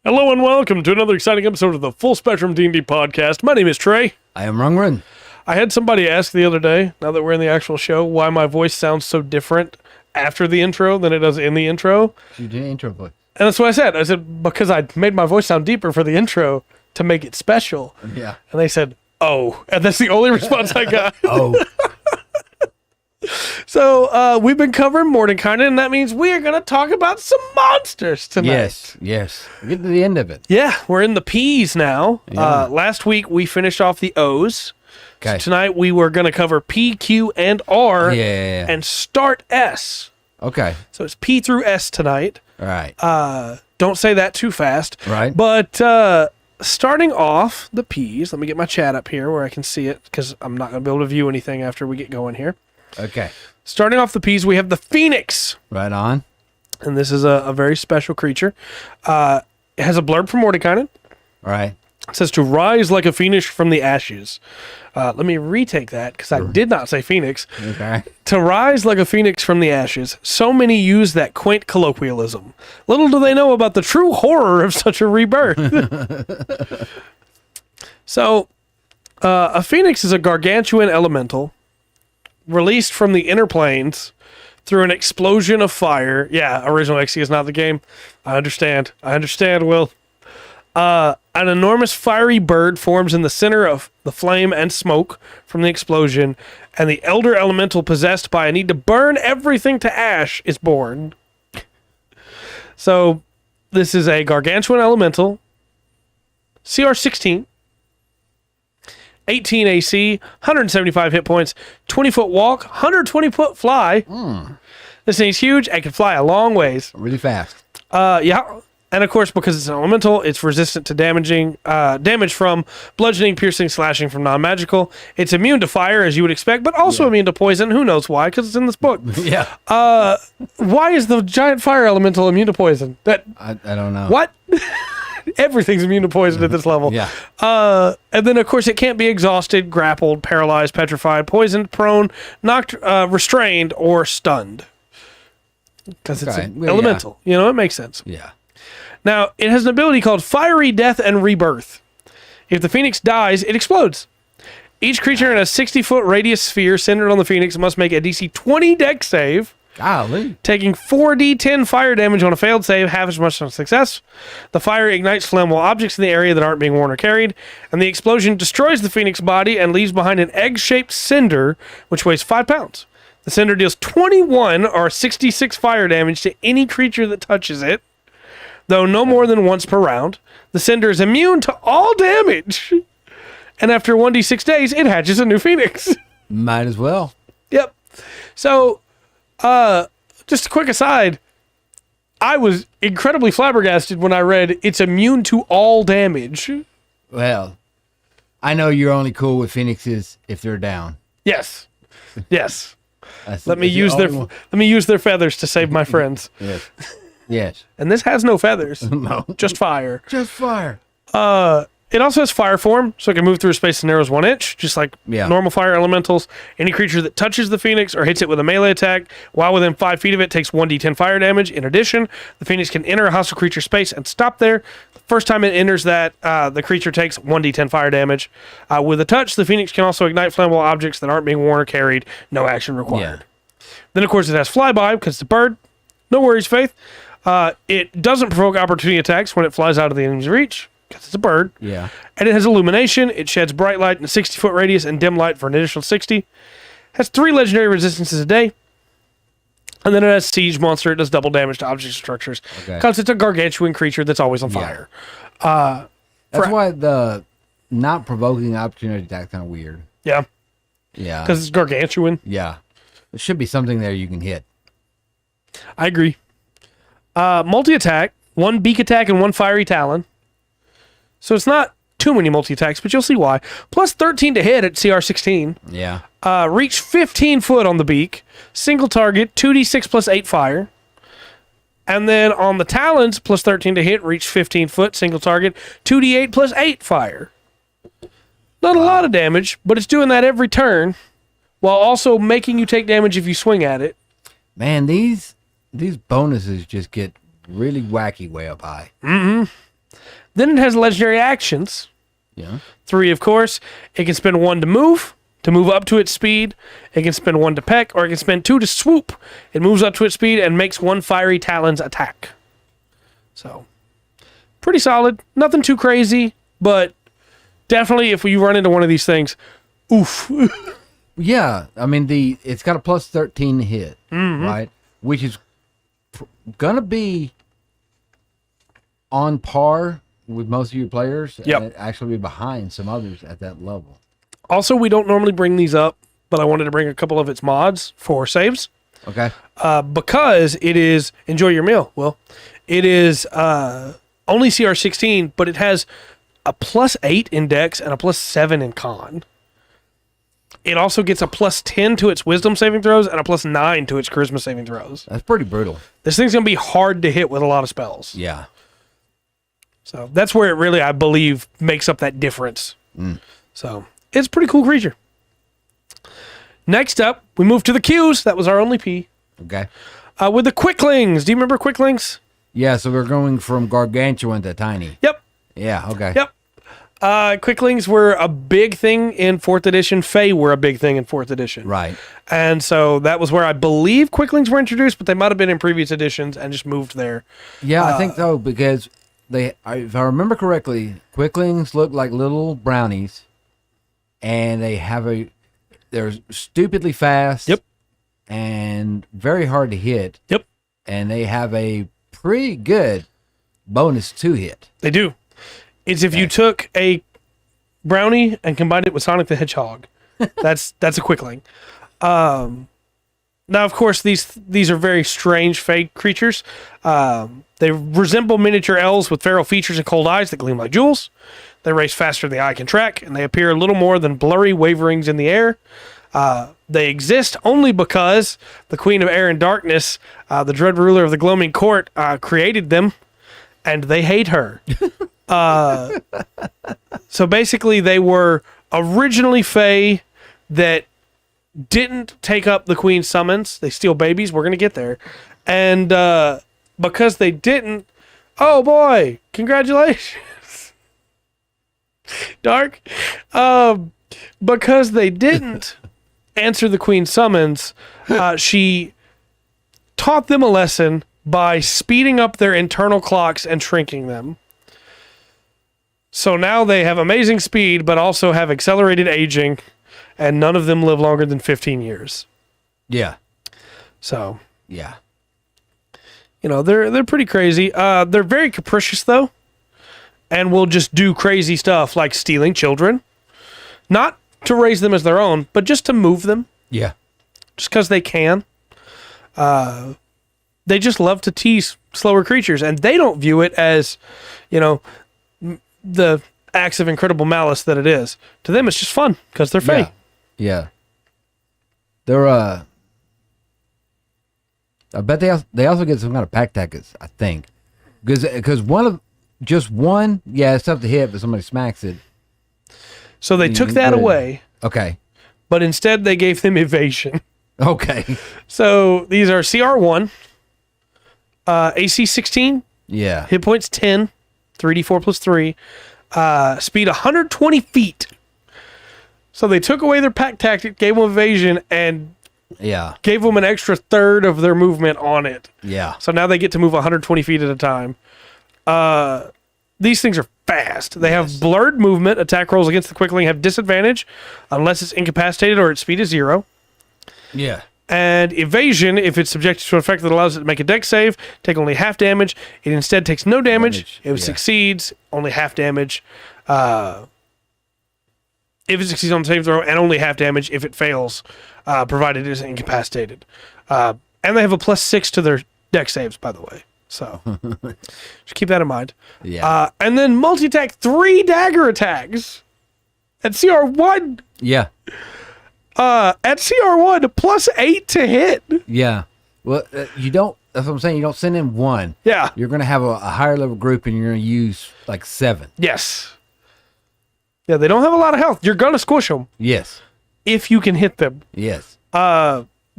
Hello and welcome to another exciting episode of the Full Spectrum D&D podcast. My name is Trey. I am Rungrun. I had somebody ask the other day, now that we're in the actual show, why my voice sounds so different after the intro than it does in the intro. You did an intro voice. And that's what I said. I said, because I made my voice sound deeper for the intro to make it special. Yeah. And they said, oh. And that's the only response I got. Oh. So we've been covering Mordenkainen, and that means we are going to talk about some monsters tonight. Yes. Get to the end of it. Yeah, we're in the P's now. Yeah. Last week we finished off the O's. Okay. So tonight we were going to cover P, Q, and R Yeah. and start S. Okay. So it's P through S tonight. All right. Don't say that too fast. Right. But starting off the P's, let me get my chat up here where I can see it because I'm not going to be able to view anything after we get going here. Okay. Starting off the P's, we have the Pheonix. Right on. And this is a very special creature. It has a blurb from Mordenkainen. All right. It says to rise like a phoenix from the ashes. Let me retake that because I did not say phoenix. Okay. To rise like a phoenix from the ashes. So many use that quaint colloquialism. Little do they know about the true horror of such a rebirth. So, a phoenix is a gargantuan elemental released from the inner planes through an explosion of fire. Yeah, original XC is not the game. I understand, Will. An enormous fiery bird forms in the center of the flame and smoke from the explosion, and the elder elemental possessed by a need to burn everything to ash is born. So, this is a gargantuan elemental, CR 16, 18 AC, 175 hit points, 20-foot walk, 120-foot fly. This thing's huge and can fly a long ways. Really fast. Yeah. And of course, because it's an elemental, it's resistant to damage from bludgeoning, piercing, slashing from non-magical. It's immune to fire, as you would expect, but also immune to poison. Who knows why? Because it's in this book. Yeah. Why is the giant fire elemental immune to poison? I don't know. What? Everything's immune to poison at this level. Yeah. And then, of course, it can't be exhausted, grappled, paralyzed, petrified, poisoned, prone, knocked, restrained, or stunned. Because it's an elemental. You know, it makes sense. Yeah. Now, it has an ability called Fiery Death and Rebirth. If the Phoenix dies, it explodes. Each creature in a 60-foot radius sphere centered on the Phoenix must make a DC 20 dex save, Golly. taking 4d10 fire damage on a failed save, half as much on success. The fire ignites flammable objects in the area that aren't being worn or carried, and the explosion destroys the Phoenix body and leaves behind an egg-shaped cinder, which weighs 5 pounds. The cinder deals 21 or 66 fire damage to any creature that touches it, though no more than once per round. The cinder is immune to all damage. And after 1d6 days, it hatches a new Phoenix. Might as well. Yep. So, just a quick aside, I was incredibly flabbergasted when I read it's immune to all damage. Well, I know you're only cool with Phoenixes if they're down. Yes. Yes. Let Let me use their feathers to save my friends. Yes. Yes. And this has no feathers. No. Just fire. Just fire. It also has fire form, so it can move through a space that narrows 1 inch, just like normal fire elementals. Any creature that touches the Phoenix or hits it with a melee attack while within 5 feet of it takes 1d10 fire damage. In addition, the Phoenix can enter a hostile creature space and stop there. The first time it enters that, the creature takes 1d10 fire damage. With a touch, the Phoenix can also ignite flammable objects that aren't being worn or carried. No action required. Then, of course, it has flyby because it's a bird. No worries, Faith. It doesn't provoke opportunity attacks when it flies out of the enemy's reach, because it's a bird. Yeah. And it has illumination. It sheds bright light in a 60-foot radius and dim light for an additional 60. Has 3 legendary resistances a day. And then it has siege monster. It does double damage to objects and structures. Because it's a gargantuan creature that's always on fire. That's why the not provoking opportunity attack kind of weird. Yeah. Yeah. Because it's gargantuan. Yeah. There should be something there you can hit. I agree. Multi-attack, 1 beak attack and 1 fiery talon. So it's not too many multi-attacks, but you'll see why. Plus 13 to hit at CR 16. Yeah. Reach 15 foot on the beak. Single target, 2d6 plus 8 fire. And then on the talons, plus 13 to hit, reach 15 foot, single target, 2d8 plus 8 fire. Not a lot of damage, but it's doing that every turn, while also making you take damage if you swing at it. Man, these bonuses just get really wacky way up high. Mm-hmm. Then it has legendary actions. Yeah. 3, of course. It can spend 1 to move up to its speed. It can spend 1 to peck, or it can spend 2 to swoop. It moves up to its speed and makes 1 fiery talons attack. So, pretty solid. Nothing too crazy, but definitely if you run into one of these things, oof. Yeah, I mean it's got a plus 13 hit, right? Which is gonna be on par with most of your players. Yep. And actually be behind some others at that level. Also, we don't normally bring these up, but I wanted to bring a couple of its mods for saves. Okay. Because it is, enjoy your meal, Will. It is only CR 16, but it has a plus 8 in Dex and a plus 7 in Con. It also gets a plus 10 to its Wisdom saving throws and a plus 9 to its Charisma saving throws. That's pretty brutal. This thing's going to be hard to hit with a lot of spells. Yeah. So that's where it really, I believe, makes up that difference. So it's a pretty cool creature. Next up, we move to the Qs. That was our only P. Okay. With the Quicklings. Do you remember Quicklings? Yeah, so we're going from gargantuan to tiny. Yep. Yeah, okay. Yep. Quicklings were a big thing in 4th edition. Fae were a big thing in 4th edition. Right. And so that was where I believe Quicklings were introduced, but they might have been in previous editions and just moved there. Yeah, I think so, because if I remember correctly, Quicklings look like little brownies, and they're stupidly fast. Yep. And very hard to hit. Yep. And they have a pretty good bonus to hit. They do. It's if you took a brownie and combined it with Sonic the Hedgehog. That's a Quickling. Now, of course, these are very strange fake creatures. They resemble miniature elves with feral features and cold eyes that gleam like jewels. They race faster than the eye can track, and they appear little more than blurry waverings in the air. They exist only because the Queen of Air and Darkness, the dread ruler of the Gloaming Court, created them, and they hate her. So basically, they were originally Fae that didn't take up the Queen's summons. They steal babies. We're going to get there. And because they didn't, oh boy, congratulations. Dark. Because they didn't answer the Queen's summons, she taught them a lesson by speeding up their internal clocks and shrinking them. So now they have amazing speed, but also have accelerated aging, and none of them live longer than 15 years. Yeah. So, yeah. They're pretty crazy. They're very capricious, though, and will just do crazy stuff like stealing children. Not to raise them as their own, but just to move them. Yeah. Just because they can. They just love to tease slower creatures, and they don't view it as, the acts of incredible malice that it is. To them, it's just fun because they're Fae. Yeah. They're I bet they also get some kind of pack tactics, I think, because it's tough to hit, but somebody smacks it. So they took that away. Okay. But instead they gave them evasion. Okay. So these are CR1, AC 16. Yeah. Hit points 10. 3d4 plus 3, speed 120 feet. So they took away their pack tactic, gave them evasion, and gave them an extra third of their movement on it. Yeah. So now they get to move 120 feet at a time. These things are fast. They have blurred movement. Attack rolls against the Quickling have disadvantage unless it's incapacitated or its speed is 0. Yeah. And evasion, if it's subjected to an effect that allows it to make a dex save, take only half damage. It instead takes no damage. If it succeeds, only half damage. If it succeeds on the save throw, and only half damage if it fails, provided it is incapacitated. And they have a plus 6 to their dex saves, by the way. So just keep that in mind. Yeah. And then multi-attack 3 dagger attacks at CR1. Yeah. At CR1, plus 8 to hit. Yeah. Well, you don't, that's what I'm saying. You don't send in 1. Yeah. You're going to have a higher level group and you're going to use like 7. Yes. Yeah, they don't have a lot of health. You're going to squish them. Yes. If you can hit them. Yes.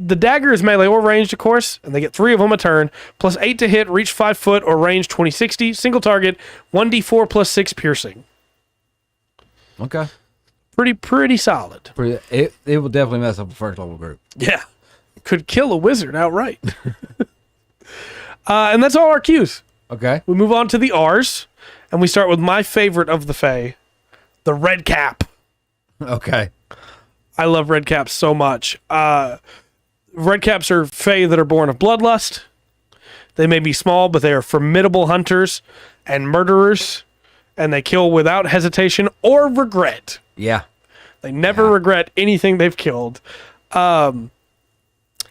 The dagger is melee or ranged, of course, and they get 3 of them a turn, plus 8 to hit, reach 5 foot, or range 20-60, single target, 1d4 plus 6 piercing. Okay. Pretty solid. It will definitely mess up a first level group. Yeah. Could kill a wizard outright. And that's all our Qs. Okay. We move on to the Rs, and we start with my favorite of the Fae, the Redcap. Okay. I love Redcaps so much. Redcaps are Fae that are born of bloodlust. They may be small, but they are formidable hunters and murderers, and they kill without hesitation or regret. Yeah. They never regret anything they've killed.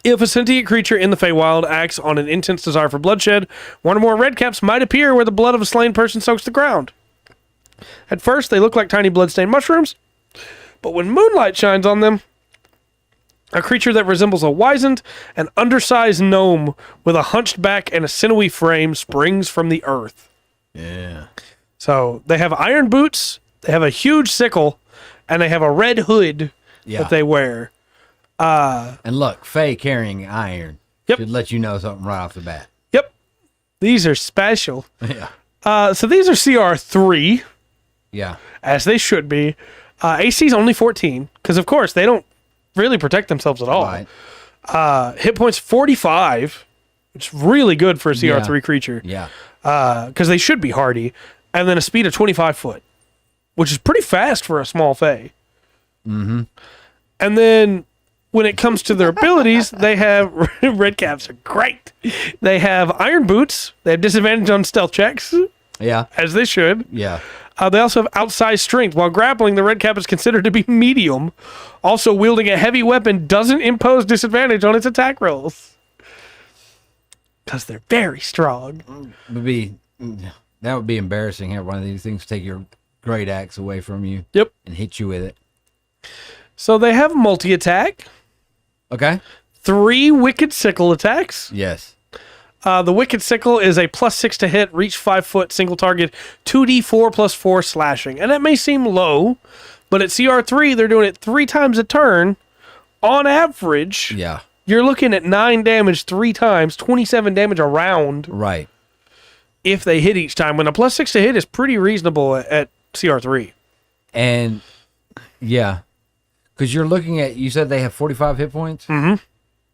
If a sentient creature in the Feywild acts on an intense desire for bloodshed, one or more redcaps might appear where the blood of a slain person soaks the ground. At first, they look like tiny blood-stained mushrooms, but when moonlight shines on them, a creature that resembles a wizened and undersized gnome with a hunched back and a sinewy frame springs from the earth. Yeah. So they have iron boots, they have a huge sickle, and they have a red hood that they wear. And look, Faye carrying iron should let you know something right off the bat. Yep. These are special. Yeah. So these are CR3. Yeah. As they should be. AC is only 14, because of course they don't really protect themselves at all. Right. Hit points 45, which is really good for a CR3 creature. Yeah. Because they should be hardy. And then a speed of 25 foot, which is pretty fast for a small Fae. Mm-hmm. And then when it comes to their abilities, they have Redcaps are great. They have iron boots. They have disadvantage on stealth checks. Yeah. As they should. Yeah. They also have outsized strength. While grappling, the Redcap is considered to be medium. Also, wielding a heavy weapon doesn't impose disadvantage on its attack rolls. Because they're very strong. That would be embarrassing, have one of these things take your great axe away from you. Yep. And hit you with it. So they have multi-attack. Okay. 3 Wicked Sickle attacks. Yes. The Wicked Sickle is a +6 to hit, reach 5 foot, single target, 2d4 plus 4 slashing. And that may seem low, but at CR3, they're doing it 3 times a turn. On average, you're looking at 9 damage 3 times, 27 damage a round. Right. If they hit each time. When a +6 to hit is pretty reasonable at CR3. And, yeah. Because you're looking at, you said they have 45 hit points? Mm-hmm.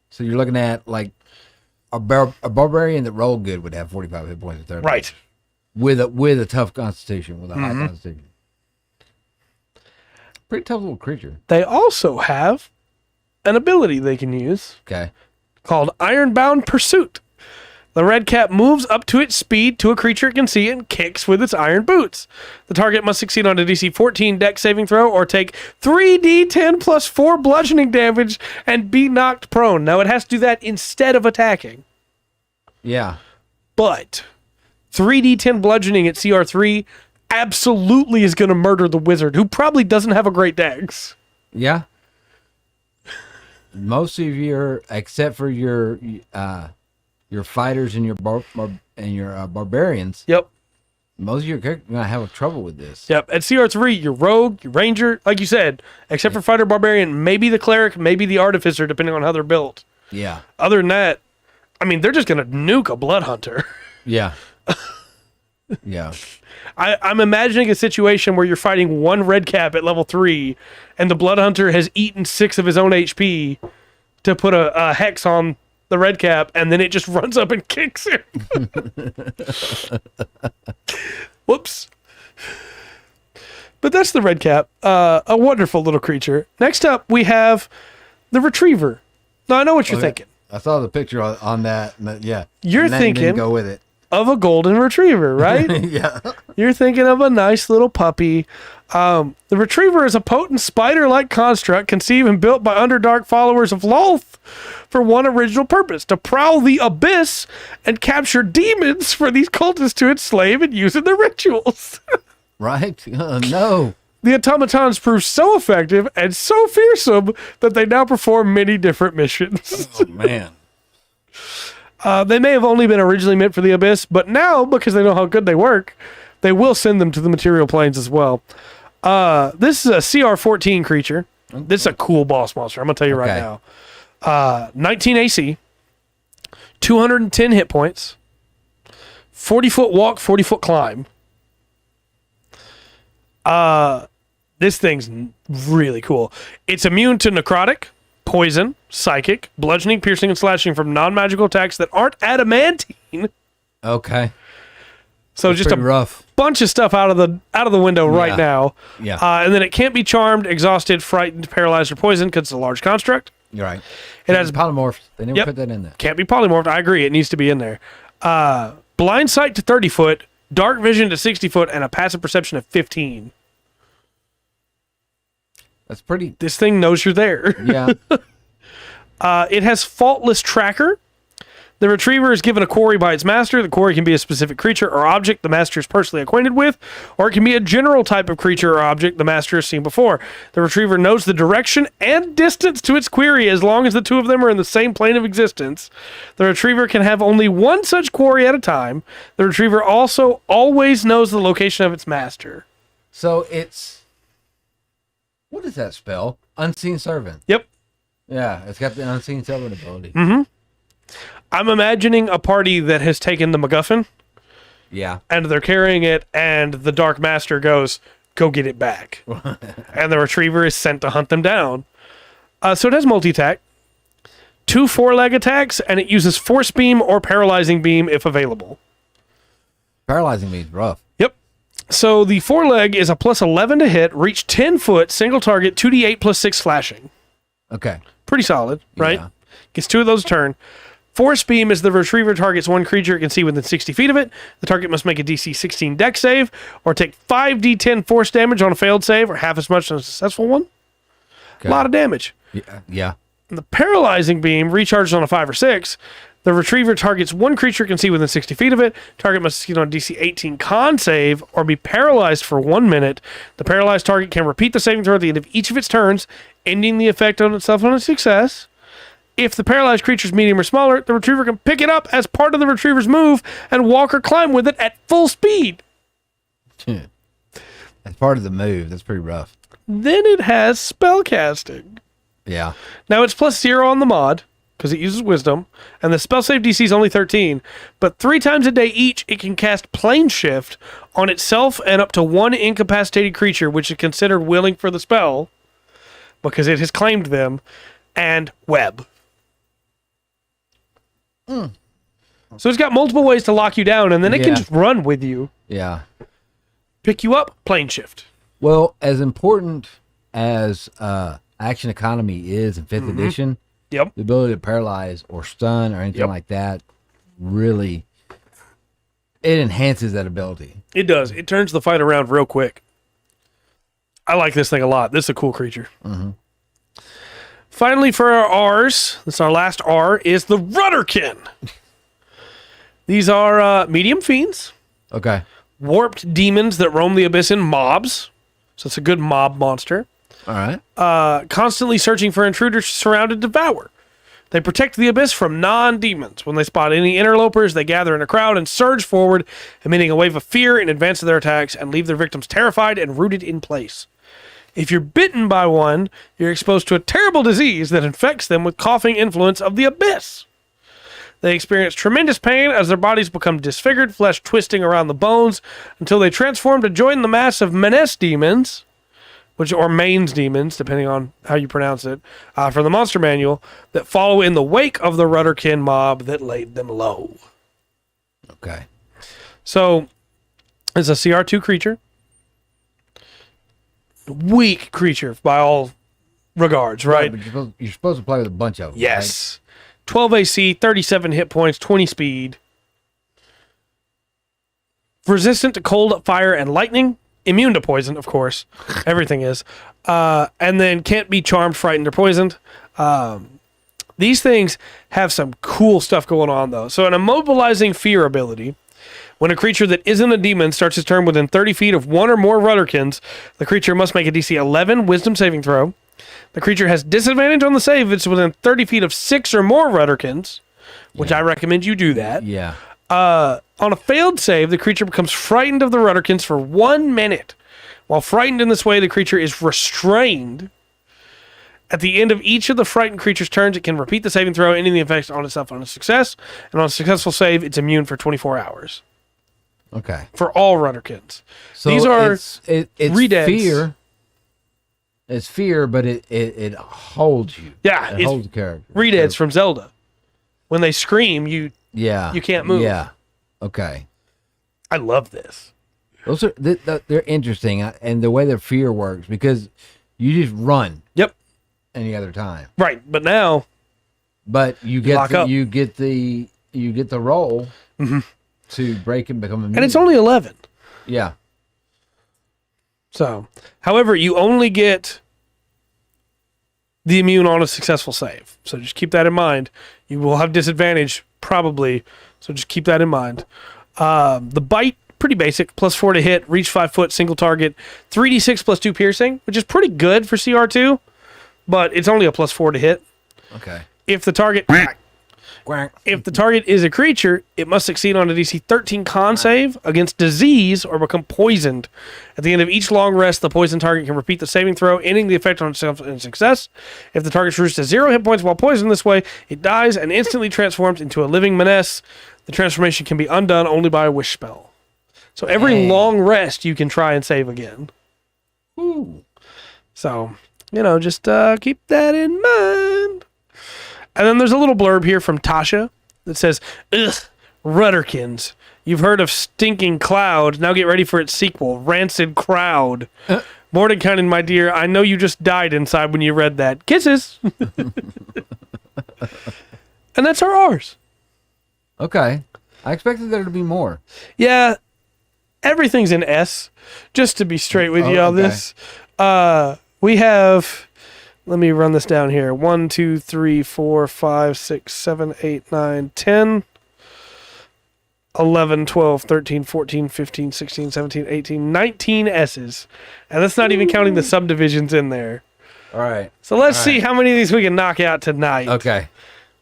So you're looking at, like, a barbarian that rolled good would have 45 hit points at third. Right. With a tough constitution, with a high constitution. Pretty tough little creature. They also have an ability they can use. Okay. Called Ironbound Pursuit. The Redcap moves up to its speed to a creature it can see and kicks with its iron boots. The target must succeed on a DC 14 dex saving throw or take 3d10 plus 4 bludgeoning damage and be knocked prone. Now, it has to do that instead of attacking. Yeah. But 3d10 bludgeoning at CR3 absolutely is going to murder the wizard, who probably doesn't have a great dex. Yeah. Most of your, except for your fighters and your barbarians. Yep. Most of your characters are going to have trouble with this. Yep. At CR3, your rogue, your ranger, like you said, except for fighter barbarian, maybe the cleric, maybe the artificer, depending on how they're built. Yeah. Other than that, I mean, they're just going to nuke a blood hunter. Yeah. Yeah. I'm imagining a situation where you're fighting one Redcap at level 3, and the blood hunter has eaten 6 of his own HP to put a hex on the Redcap, and then it just runs up and kicks him. Whoops. But that's the Redcap. A wonderful little creature. Next up, we have the Retriever. Now, I know what you're thinking. I saw the picture on that. Yeah. You're thinking go with it. Of a golden retriever, right? Yeah. You're thinking of a nice little puppy. The Retriever is a potent spider-like construct conceived and built by Underdark followers of Lolth for one original purpose: to prowl the abyss and capture demons for these cultists to enslave and use in their rituals. Right? No. The automatons proved so effective and so fearsome that they now perform many different missions. Oh, man. They may have only been originally meant for the abyss, but now, because they know how good they work, they will send them to the material planes as well. This is a CR14 creature. This is a cool boss monster, I'm going to tell you right 19 AC, 210 hit points, 40-foot walk, 40-foot climb. This thing's really cool. It's immune to necrotic, poison, psychic, bludgeoning, piercing, and slashing from non-magical attacks that aren't adamantine. Okay. So that's just a rough bunch of stuff out of the window right now. Yeah. And then it can't be charmed, exhausted, frightened, paralyzed, or poisoned because it's a large construct. You're right. It has polymorphed. They never put that in there. Can't be polymorphed. I agree. It needs to be in there. Blind sight to 30 foot, dark vision to 60 foot, and a passive perception of 15. That's pretty. This thing knows you're there. Yeah. It has faultless tracker. The retriever is given a quarry by its master. The quarry can be a specific creature or object the master is personally acquainted with, or it can be a general type of creature or object the master has seen before. The retriever knows the direction and distance to its query as long as the two of them are in the same plane of existence. The retriever can have only one such quarry at a time. The retriever also always knows the location of its master. So it's... What is that spell? Unseen Servant. Yep. Yeah, it's got the Unseen Servant ability. Mm-hmm. I'm imagining a party that has taken the MacGuffin. Yeah. And they're carrying it, and the Dark Master goes, go get it back. And the retriever is sent to hunt them down. So it has multi-attack, 2 4-leg attacks, and it uses Force Beam or Paralyzing Beam if available. Paralyzing Beam is rough. Yep. So the 4-leg is a plus 11 to hit, reach 10 foot, single target, 2d8 plus 6 slashing. Okay. Pretty solid, right? Yeah. Gets 2 of those a turn. Force Beam is the retriever targets one creature it can see within 60 feet of it. The target must make a DC 16 dex save or take 5d10 force damage on a failed save or half as much on a successful one. Okay. A lot of damage. Yeah. The Paralyzing Beam recharges on a 5 or 6. The retriever targets one creature it can see within 60 feet of it. Target must succeed on a DC 18 con save or be paralyzed for 1 minute. The paralyzed target can repeat the saving throw at the end of each of its turns, ending the effect on itself on a success. If the paralyzed creature is medium or smaller, the retriever can pick it up as part of the retriever's move and walk or climb with it at full speed. That's part of the move. That's pretty rough. Then it has spellcasting. Yeah. Now it's plus 0 on the mod because it uses wisdom, and the spell save DC is only 13. But 3 times a day each, it can cast Plane Shift on itself and up to 1 incapacitated creature, which is considered willing for the spell because it has claimed them, and Web. So it's got multiple ways to lock you down, and then it can just run with you. Yeah. Pick you up, Plane Shift. Well, as important as Action Economy is in 5th edition, the ability to paralyze or stun or anything like that, really, it enhances that ability. It does. It turns the fight around real quick. I like this thing a lot. This is a cool creature. Mm-hmm. Finally, for our R's, this is our last R, is the Rudderkin. These are medium fiends. Okay. Warped demons that roam the abyss in mobs. So it's a good mob monster. All right. Constantly searching for intruders to surround and devour. They protect the abyss from non-demons. When they spot any interlopers, they gather in a crowd and surge forward, emitting a wave of fear in advance of their attacks and leave their victims terrified and rooted in place. If you're bitten by one, you're exposed to a terrible disease that infects them with coughing influence of the abyss. They experience tremendous pain as their bodies become disfigured, flesh twisting around the bones, until they transform to join the mass of Menace demons, or Mains demons, depending on how you pronounce it, from the Monster Manual, that follow in the wake of the Rudderkin mob that laid them low. Okay. So, it's a CR2 creature. Weak creature by all regards, right? But you're supposed to play with a bunch of them. Yes. Right? 12 AC, 37 hit points, 20 speed. Resistant to cold, fire, and lightning. Immune to poison, of course. Everything is. And then can't be charmed, frightened, or poisoned. These things have some cool stuff going on, though. So an immobilizing fear ability. When a creature that isn't a demon starts its turn within 30 feet of one or more Rudderkins, the creature must make a DC 11 Wisdom saving throw. The creature has disadvantage on the save if it's within 30 feet of 6 or more Rudderkins, which I recommend you do that. Yeah. On a failed save, the creature becomes frightened of the Rudderkins for 1 minute. While frightened in this way, the creature is restrained At the end of each of the frightened creature's turns, it can repeat the saving throw, ending the effects on itself on a success. And on a successful save, it's immune for 24 hours. Okay. For all Rudderkins. So these are it's redeads. fear. It's fear, but it holds you. Yeah. It holds the character. Redeads from Zelda. When they scream, you can't move. Yeah. Okay. I love this. Those are they're interesting, and the way their fear works, because you just run. Yep. Any other time. Right, but now. But you get the roll to break and become immune. And it's only 11. Yeah. So, however, you only get the immune on a successful save. So just keep that in mind. You will have disadvantage probably. So just keep that in mind. The bite, pretty basic. +4 to hit, reach 5 foot, single target, 3d6 +2 piercing, which is pretty good for CR2, but it's only a +4 to hit. Okay. If the target is a creature, it must succeed on a DC 13 con save against disease or become poisoned. At the end of each long rest, the poisoned target can repeat the saving throw, ending the effect on itself in success. If the target reaches to 0 hit points while poisoned this way, it dies and instantly transforms into a living menace. The transformation can be undone only by a wish spell. So every long rest, you can try and save again. Ooh. So, just keep that in mind. And then there's a little blurb here from Tasha that says, "Ugh, Rudderkins. You've heard of Stinking Cloud. Now get ready for its sequel, Rancid Crowd. Mordenkainen, my dear, I know you just died inside when you read that. Kisses." And that's ours. Okay. I expected there to be more. Yeah. Everything's in S. Just to be straight with you on this. We have... Let me run this down here. 1, 2, 3, 4, 5, 6, 7, 8, 9, 10, 11, 12, 13, 14, 15, 16, 17, 18, 19 S's. And that's not even counting the subdivisions in there. All right. So let's see how many of these we can knock out tonight. Okay.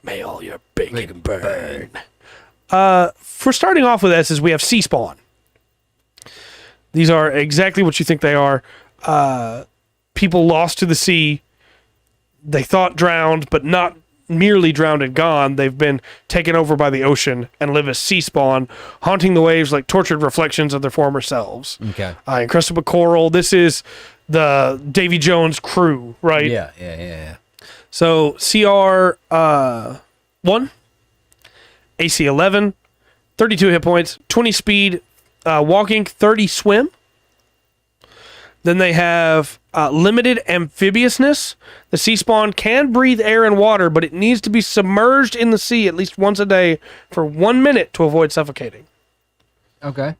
May all your bacon burn. For starting off with S's, we have Sea Spawn. These are exactly what you think they are. People lost to the sea. They thought drowned, but not merely drowned and gone. They've been taken over by the ocean and live as sea spawn, haunting the waves like tortured reflections of their former selves. Okay. Encrusted with coral. This is the Davy Jones crew, right? Yeah. So CR 1, AC 11, 32 hit points, 20 speed, walking, 30 swim. Then they have limited amphibiousness. The sea spawn can breathe air and water, but it needs to be submerged in the sea at least once a day for 1 minute to avoid suffocating. Okay.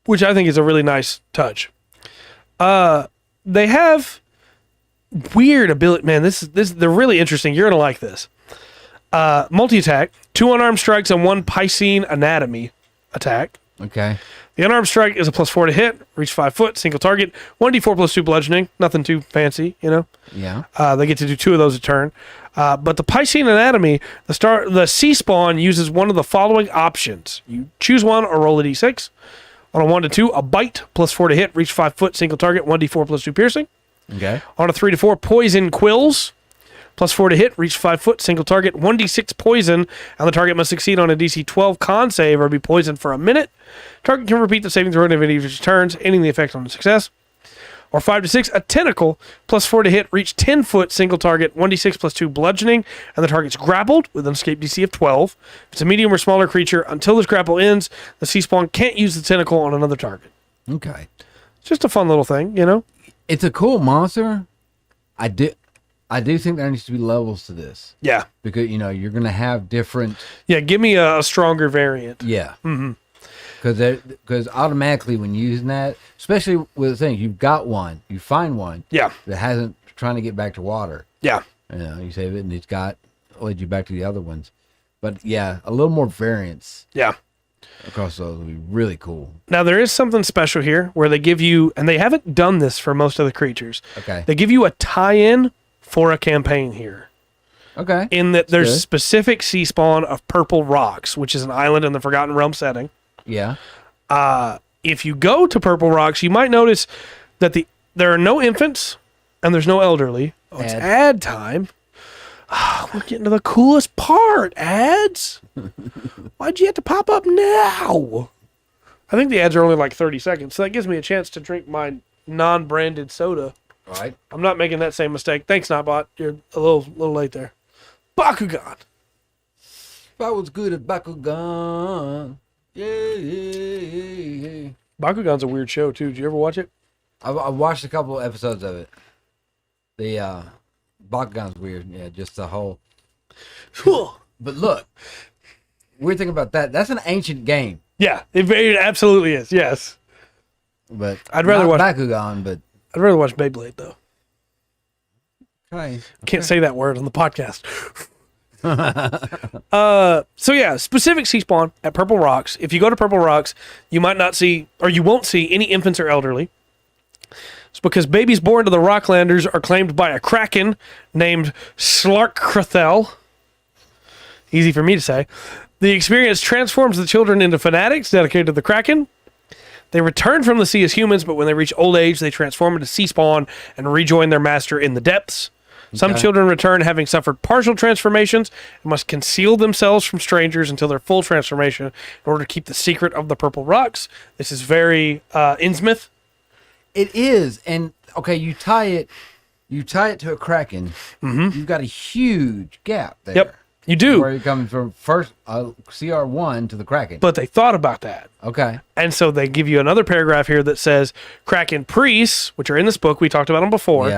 Which I think is a really nice touch. They have weird ability. Man, this they're really interesting. You're gonna like this. Multi-attack, 2 unarmed strikes and 1 Piscine Anatomy attack. Okay. The unarmed strike is a +4 to hit, reach 5 foot, single target, 1d4 +2 bludgeoning, nothing too fancy, Yeah. They get to do 2 of those a turn. But the Piscine Anatomy, the sea spawn uses one of the following options. You choose one or roll a d6. On a 1 to 2, a bite, +4 to hit, reach 5 foot, single target, 1d4 +2 piercing. Okay. On a 3 to 4, poison quills, +4 to hit, reach 5 foot, single target, 1d6 poison, and the target must succeed on a DC 12 con save or be poisoned for a minute. Target can repeat the saving throw in any of its turns, ending the effect on a success. Or 5 to 6, a tentacle, +4 to hit, reach 10 foot, single target, 1d6 +2 bludgeoning, and the target's grappled with an escape DC of 12. If it's a medium or smaller creature, until this grapple ends, the sea spawn can't use the tentacle on another target. Okay. It's just a fun little thing, It's a cool monster. I do think there needs to be levels to this. Yeah. Because, you're going to have different... Yeah, give me a stronger variant. Yeah. Mm-hmm. Because automatically when using that, especially with the thing, you've got one, you find one that hasn't trying to get back to water. Yeah. You save it and it's led you back to the other ones. But yeah, a little more variance. Yeah. Across those would be really cool. Now there is something special here where they give you, and they haven't done this for most of the creatures. Okay. They give you a tie-in for a campaign here. Okay. In that there's specific sea spawn of Purple Rocks, which is an island in the Forgotten Realm setting. Yeah. If you go to Purple Rocks, you might notice that there are no infants and there's no elderly, Oh, it's ad time. Oh, we're getting to the coolest part. Ads? Why'd you have to pop up now? I think the ads are only like 30 seconds, so that gives me a chance to drink my non-branded soda. All right. I'm not making that same mistake. Thanks, Nightbot. You're a little late there. Bakugan. I was good at Bakugan. Yeah. Bakugan's a weird show, too. Did you ever watch it? I watched a couple of episodes of it. The Bakugan's weird. Yeah, just the whole... But look, weird thing about that, that's an ancient game. Yeah, it absolutely is, yes. But I'd rather watch Bakugan, but... I'd rather watch Beyblade, though. Okay. Can't say that word on the podcast. So yeah, specific sea spawn at Purple Rocks. If you go to Purple Rocks, you might not see, or you won't see any infants or elderly. It's because babies born to the Rocklanders are claimed by a kraken named Slarkrathel. Easy for me to say. The experience transforms the children into fanatics dedicated to the kraken. They return from the sea as humans, but when they reach old age, they transform into sea spawn and rejoin their master in the depths. Some children return having suffered partial transformations and must conceal themselves from strangers until their full transformation in order to keep the secret of the Purple Rocks. This is very Innsmouth. It is, and okay, you tie it to a kraken. Mm-hmm. You've got a huge gap there. Yep, you do. Where you're coming from first CR1 to the kraken. But they thought about that. Okay. And so they give you another paragraph here that says Kraken priests, which are in this book, we talked about them before,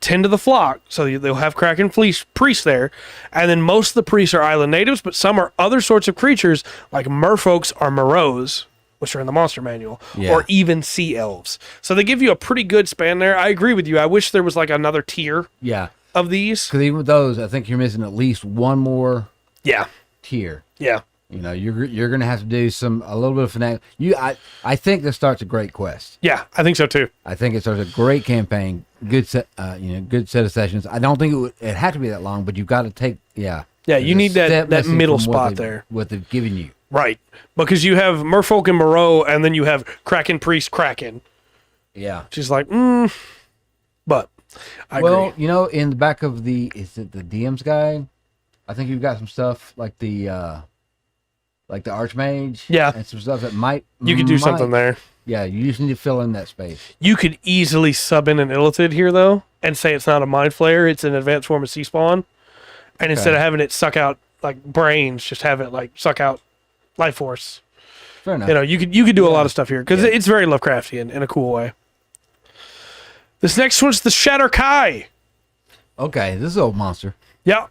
tend to the flock. So they'll have Kraken priests there. And then most of the priests are island natives, but some are other sorts of creatures like merfolks or moreaus, which are in the monster manual, or even sea elves. So they give you a pretty good span there. I agree with you. I wish there was like another tier of these. Because even with those, I think you're missing at least one more tier. Yeah. You know, you're gonna have to do a little bit of fanatic. I think this starts a great quest. Yeah, I think so too. I think it starts a great campaign, good set of sessions. I don't think it had to be that long, but you've got to take you need that middle spot there. What they've given you, right? Because you have Merfolk and Moreau, and then you have Kraken Priest Kraken. Yeah, she's like, but I agree. You know, in the back of the DM's guide, I think you've got some stuff like the Archmage, and some stuff that you could do something there. Yeah, you just need to fill in that space. You could easily sub in an Illithid here though, and say it's not a Mind Flayer, it's an advanced form of Sea Spawn, and instead of having it suck out like brains, just have it like suck out life force. Fair enough. You know, you could do a lot of stuff here because it's very Lovecraftian in a cool way. This next one's the Shatterkai. Okay, this is an old monster. Yeah.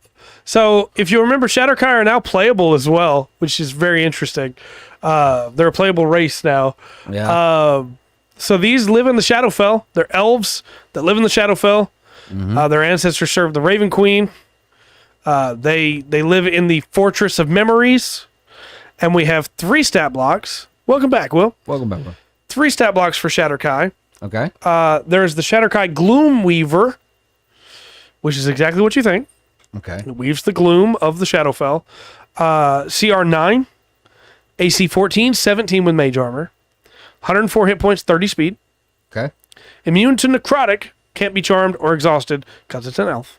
So if you remember, Shatterkai are now playable as well, which is very interesting. They're a playable race now. Yeah. So these live in the Shadowfell. They're elves that live in the Shadowfell. Mm-hmm. Their ancestors served the Raven Queen. They live in the Fortress of Memories. And we have 3 stat blocks. Welcome back, Will. Welcome back, Will. 3 stat blocks for Shatterkai. Okay. There's the Shatterkai Gloom Weaver, which is exactly what you think. Okay. It weaves the gloom of the Shadowfell. CR 9, AC 14, 17 with mage armor, 104 hit points, 30 speed. Okay. Immune to necrotic, can't be charmed or exhausted because it's an elf.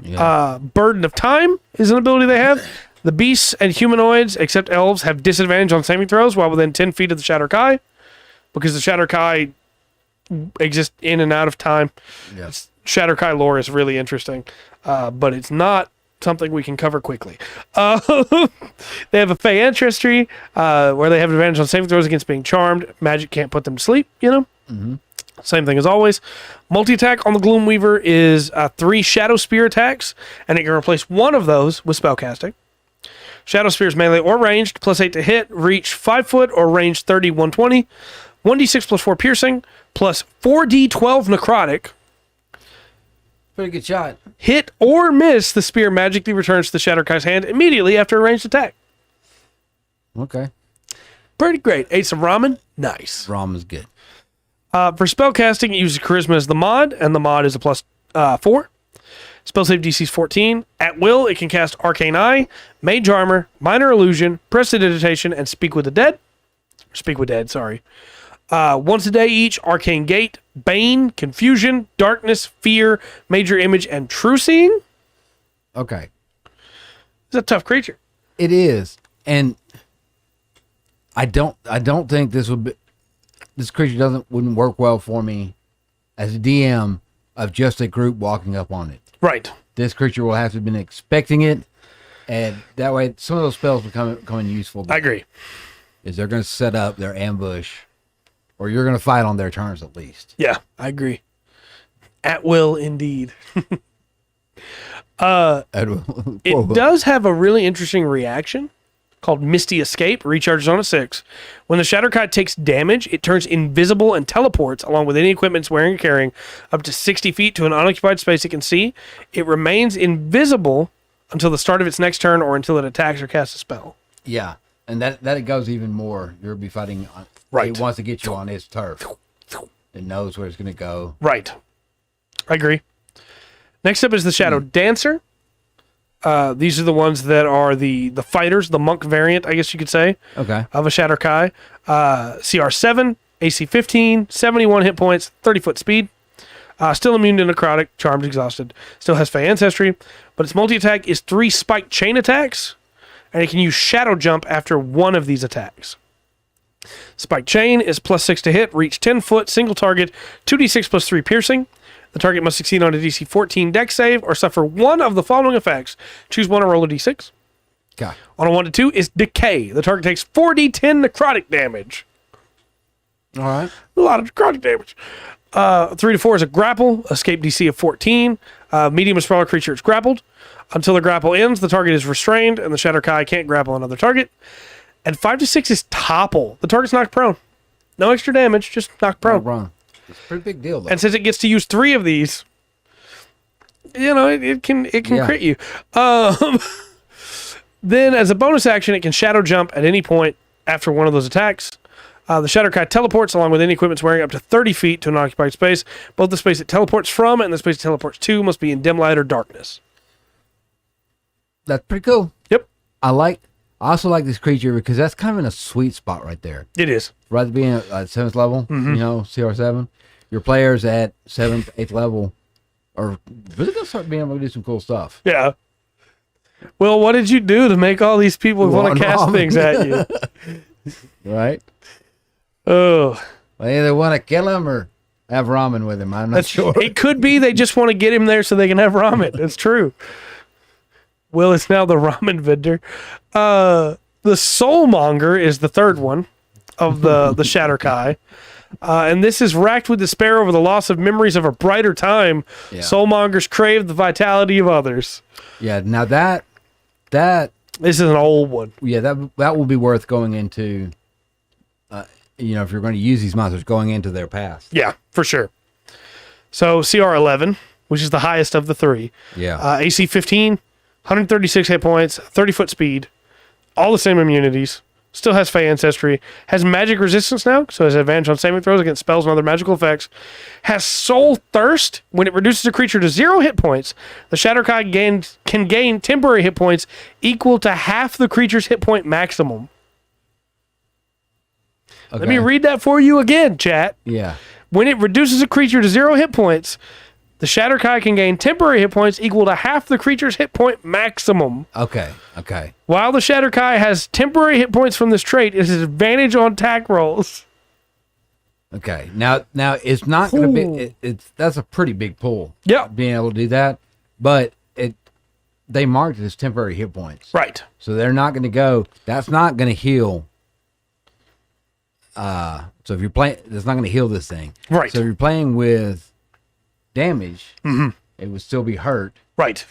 Yeah. Burden of Time is an ability they have. The beasts and humanoids, except elves, have disadvantage on saving throws while within 10 feet of the Shatterkai, because the Shatterkai exist in and out of time. Yes. Shatterkai lore is really interesting, but it's not something we can cover quickly. They have a Fey ancestry where they have advantage on saving throws against being charmed. Magic can't put them to sleep, you know? Mm-hmm. Same thing as always. Multi-attack on the Gloomweaver is 3 Shadow Spear attacks, and it can replace one of those with spellcasting. Shadow Spear is melee or ranged, plus 8 to hit, reach 5 foot, or range 30, 120. 1d6 plus 4 piercing, plus 4d12 necrotic. Pretty good shot. Hit or miss, the spear magically returns to the Shatterkai's hand immediately after a ranged attack. Okay. Pretty great. Ate some ramen? Nice. Ramen's good. For spellcasting, it uses Charisma as the mod, and the mod is a plus 4. Spell save DC is 14. At will, it can cast Arcane Eye, Mage Armor, Minor Illusion, Prestidigitation, and Speak with the Dead. Speak with Dead, sorry. Once a day each, Arcane Gate, Bane, Confusion, Darkness, Fear, Major Image, and True Seeing. Okay. It's a tough creature. It is. And I don't think this creature wouldn't work well for me as a DM of just a group walking up on it. Right. This creature will have to have been expecting it, and that way some of those spells become useful. I agree. Is they're going to set up their ambush, or you're going to fight on their turns at least. Yeah, I agree. At will, indeed. It does have a really interesting reaction called Misty Escape. Recharges on at 6. When the Shatterkai takes damage, it turns invisible and teleports, along with any equipment it's wearing or carrying, up to 60 feet to an unoccupied space it can see. It remains invisible until the start of its next turn or until it attacks or casts a spell. Yeah, and that it goes even more. You'll be fighting. Right. It wants to get you on its turf. It knows where it's going to go. Right. I agree. Next up is the Shadow Dancer. These are the ones that are the fighters, the monk variant, I guess you could say, okay, of a Shatterkai. CR 7, AC 15, 71 hit points, 30-foot speed. Still immune to necrotic, charmed, exhausted. Still has Fey ancestry, but its multi-attack is 3 spiked chain attacks, and it can use Shadow Jump after one of these attacks. Spiked chain is +6 to hit, reach 10 foot, single target, 2d6 plus 3 piercing. The target must succeed on a DC 14 dex save or suffer one of the following effects. Choose one or roll a d6. Okay. On a 1 to 2 is Decay. The target takes 4d10 necrotic damage. All right. A lot of necrotic damage. 3 to 4 is a Grapple. Escape DC of 14. Medium or smaller creature is grappled. Until the grapple ends, the target is restrained, and the Shatterkai can't grapple another target. And 5 to 6 is Topple. The target's knocked prone. No extra damage, just knocked prone. It's a pretty big deal, though. And since it gets to use 3 of these, it can crit you. Then, as a bonus action, it can Shadow Jump at any point after one of those attacks. The Shatterkai teleports along with any equipment it's wearing up to 30 feet to an occupied space. Both the space it teleports from and the space it teleports to must be in dim light or darkness. That's pretty cool. Yep. I also like this creature because that's kind of in a sweet spot right there. It is. Right at being at 7th level, CR7. Your players at 7th, 8th level are really going to start being able to do some cool stuff. Yeah. Well, what did you do to make all these people want to cast things at you? Right? Oh. They either want to kill him or have ramen with him. I'm not sure. It could be they just want to get him there so they can have ramen. It's true. Will is now the ramen vendor. The Soulmonger is the third one of the Shatterkai. And this is racked with despair over the loss of memories of a brighter time. Yeah. Soulmongers crave the vitality of others. Yeah, now that this is an old one. Yeah, that will be worth going into. If you're going to use these monsters, going into their past. Yeah, for sure. So CR 11, which is the highest of the 3. Yeah. AC 15, 136 hit points, 30-foot speed, all the same immunities. Still has Fey ancestry. Has magic resistance now, so has advantage on saving throws against spells and other magical effects. Has Soul Thirst. When it reduces a creature to 0 hit points, the Shatterkai can gain temporary hit points equal to half the creature's hit point maximum. Okay. Let me read that for you again, chat. Yeah. When it reduces a creature to 0 hit points, the Shatterkai can gain temporary hit points equal to half the creature's hit point maximum. Okay. While the Shatterkai has temporary hit points from this trait, it has advantage on attack rolls. Okay. Now it's not going to be. That's a pretty big pull. Yeah. Being able to do that, but they marked it as temporary hit points. Right. So they're not going to go. That's not going to heal. So if you're playing, it's not going to heal this thing. Right. So if you're playing with damage, it would still be hurt. Right.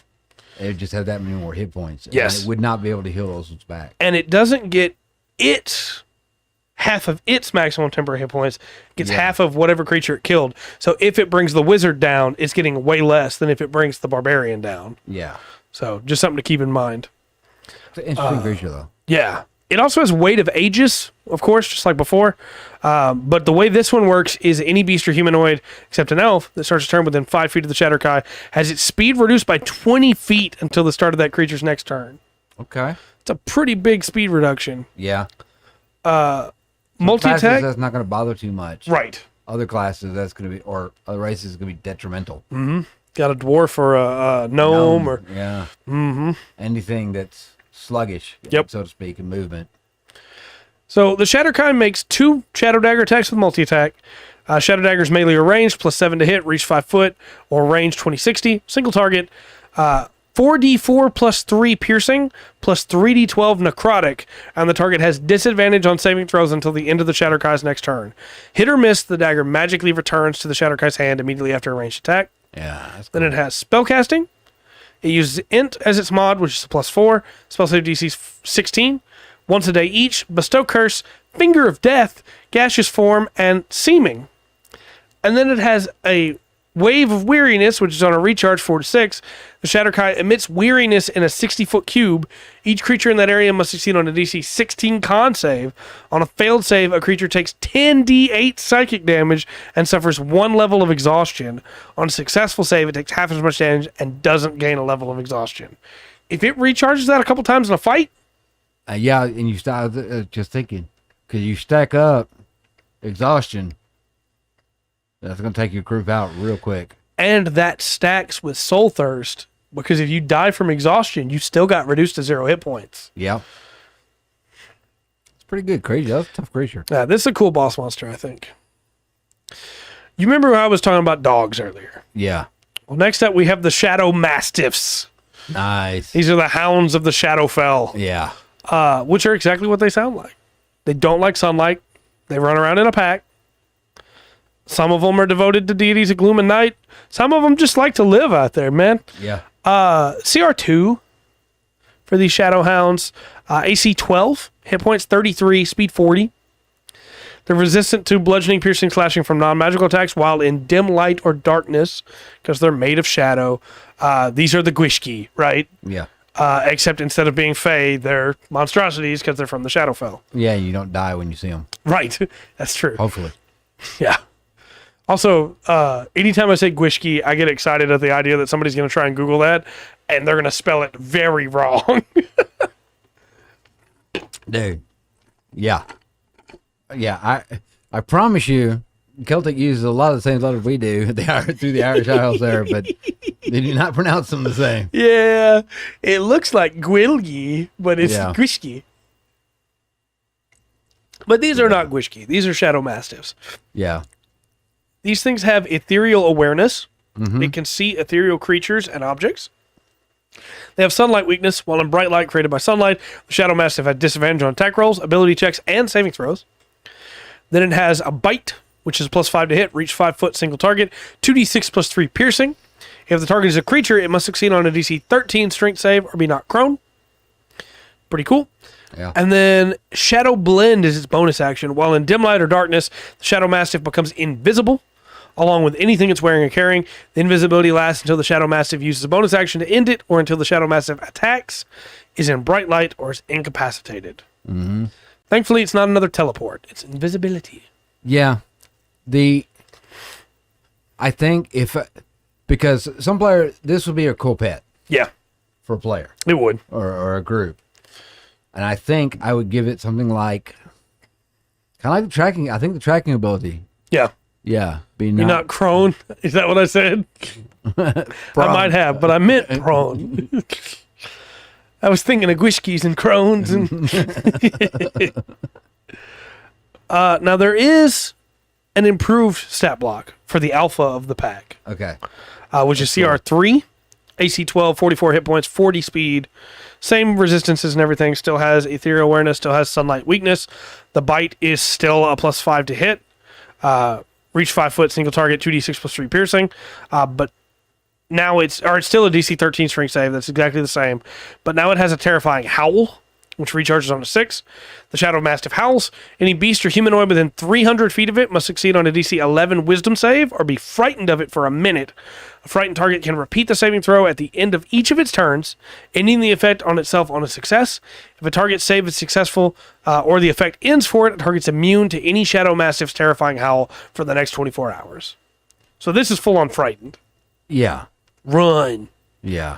It would just have that many more hit points. Yes. And it would not be able to heal those ones back. And it doesn't get half of its maximum temporary hit points. It gets half of whatever creature it killed. So if it brings the wizard down, it's getting way less than if it brings the barbarian down. Yeah. So just something to keep in mind. It's an interesting creature, though. Yeah. It also has Weight of Aegis, of course, just like before. But the way this one works is any beast or humanoid, except an elf, that starts a turn within 5 feet of the Shatterkai, has its speed reduced by 20 feet until the start of that creature's next turn. Okay. It's a pretty big speed reduction. Yeah. Multi-attack. That's not going to bother too much. Right. Other classes, that's going to be, or other races, is going to be detrimental. Mm-hmm. Got a dwarf or a gnome or... Yeah. Mm-hmm. Anything that's sluggish, so to speak, in movement. So the Shatterkind makes 2 Shadow Dagger attacks with multi-attack. Shadow Dagger's melee or ranged, plus 7 to hit, reach 5 foot, or range 20-60. Single target. 4d4 plus 3 piercing, plus 3d12 necrotic, and the target has disadvantage on saving throws until the end of the Shatterkai's next turn. Hit or miss, the dagger magically returns to the Shatterkai's hand immediately after a ranged attack. Yeah, that's Then cool. it has spellcasting. It uses Int as its mod, which is a plus 4. Spell save DC 16. Once a day each. Bestow Curse, Finger of Death, Gaseous Form, and Seeming. And then it has a Wave of Weariness, which is on a recharge 4 to 6. The Shatterkai emits weariness in a 60-foot cube. Each creature in that area must succeed on a DC 16 con save. On a failed save, a creature takes 10d8 psychic damage and suffers 1 level of exhaustion. On a successful save, it takes half as much damage and doesn't gain a level of exhaustion. If it recharges that a couple times in a fight... yeah, and you start just thinking, because you stack up exhaustion, that's going to take your group out real quick. And that stacks with Soul Thirst, because if you die from exhaustion, you still got reduced to 0 hit points. Yeah. It's pretty good. Crazy. That's a tough creature. Yeah, this is a cool boss monster, I think. You remember I was talking about dogs earlier? Yeah. Well, next up, we have the Shadow Mastiffs. Nice. These are the hounds of the Shadowfell. Yeah. Which are exactly what they sound like. They don't like sunlight. They run around in a pack. Some of them are devoted to deities of gloom and night. Some of them just like to live out there, man. Yeah. CR2 for these Shadow Hounds. AC 12, hit points 33, speed 40. They're resistant to bludgeoning, piercing, slashing from non-magical attacks while in dim light or darkness because they're made of shadow. These are the Gwishki, right? Yeah. Except instead of being Fey, they're monstrosities because they're from the Shadowfell. Yeah, you don't die when you see them. Right. That's true. Hopefully. Yeah. Also, anytime I say Gwishki, I get excited at the idea that somebody's going to try and Google that, and they're going to spell it very wrong. Dude. Yeah. Yeah, I promise you, Celtic uses a lot of the same letters we do through the Irish Isles there, but they do not pronounce them the same. Yeah. It looks like Gwilgi, but it's Gwishki. But these are not Gwishki. These are Shadow Mastiffs. Yeah. These things have ethereal awareness. Mm-hmm. They can see ethereal creatures and objects. They have sunlight weakness. While in bright light created by sunlight, the Shadow Mastiff has disadvantage on attack rolls, ability checks, and saving throws. Then it has a bite, which is plus 5 to hit, reach 5 foot, single target, 2d6 plus 3 piercing. If the target is a creature, it must succeed on a DC 13 strength save or be knocked prone. Pretty cool. Yeah. And then Shadow Blend is its bonus action. While in dim light or darkness, the Shadow Mastiff becomes invisible, along with anything it's wearing or carrying. The invisibility lasts until the Shadow Mastiff uses a bonus action to end it, or until the Shadow Mastiff attacks, is in bright light, or is incapacitated. Mm-hmm. Thankfully, it's not another teleport. It's invisibility. Yeah. I think because some player, this would be a cool pet. Yeah. For a player. It would. Or a group. And I think I would give it something like, kind of like the tracking, I think the tracking ability. Yeah. Yeah. You're not prone. Is that what I said? I might have, but I meant prone. I was thinking of Gwishkis and crones. Now, there is an improved stat block for the alpha of the pack. Okay. Which is CR3, AC 12, 44 hit points, 40 speed. Same resistances and everything. Still has ethereal awareness, still has sunlight weakness. The bite is still a plus 5 to hit. Reach 5 foot, single target, 2d6 plus 3 piercing. But now it's still a DC 13 strength save. That's exactly the same. But now it has a terrifying howl, which recharges on a 6. The Shadow Mastiff howls. Any beast or humanoid within 300 feet of it must succeed on a DC 11 wisdom save or be frightened of it for a minute. A frightened target can repeat the saving throw at the end of each of its turns, ending the effect on itself on a success. If a target save is successful or the effect ends for it, a target's immune to any Shadow Mastiff's terrifying howl for the next 24 hours. So this is full-on frightened. Yeah. Run. Yeah.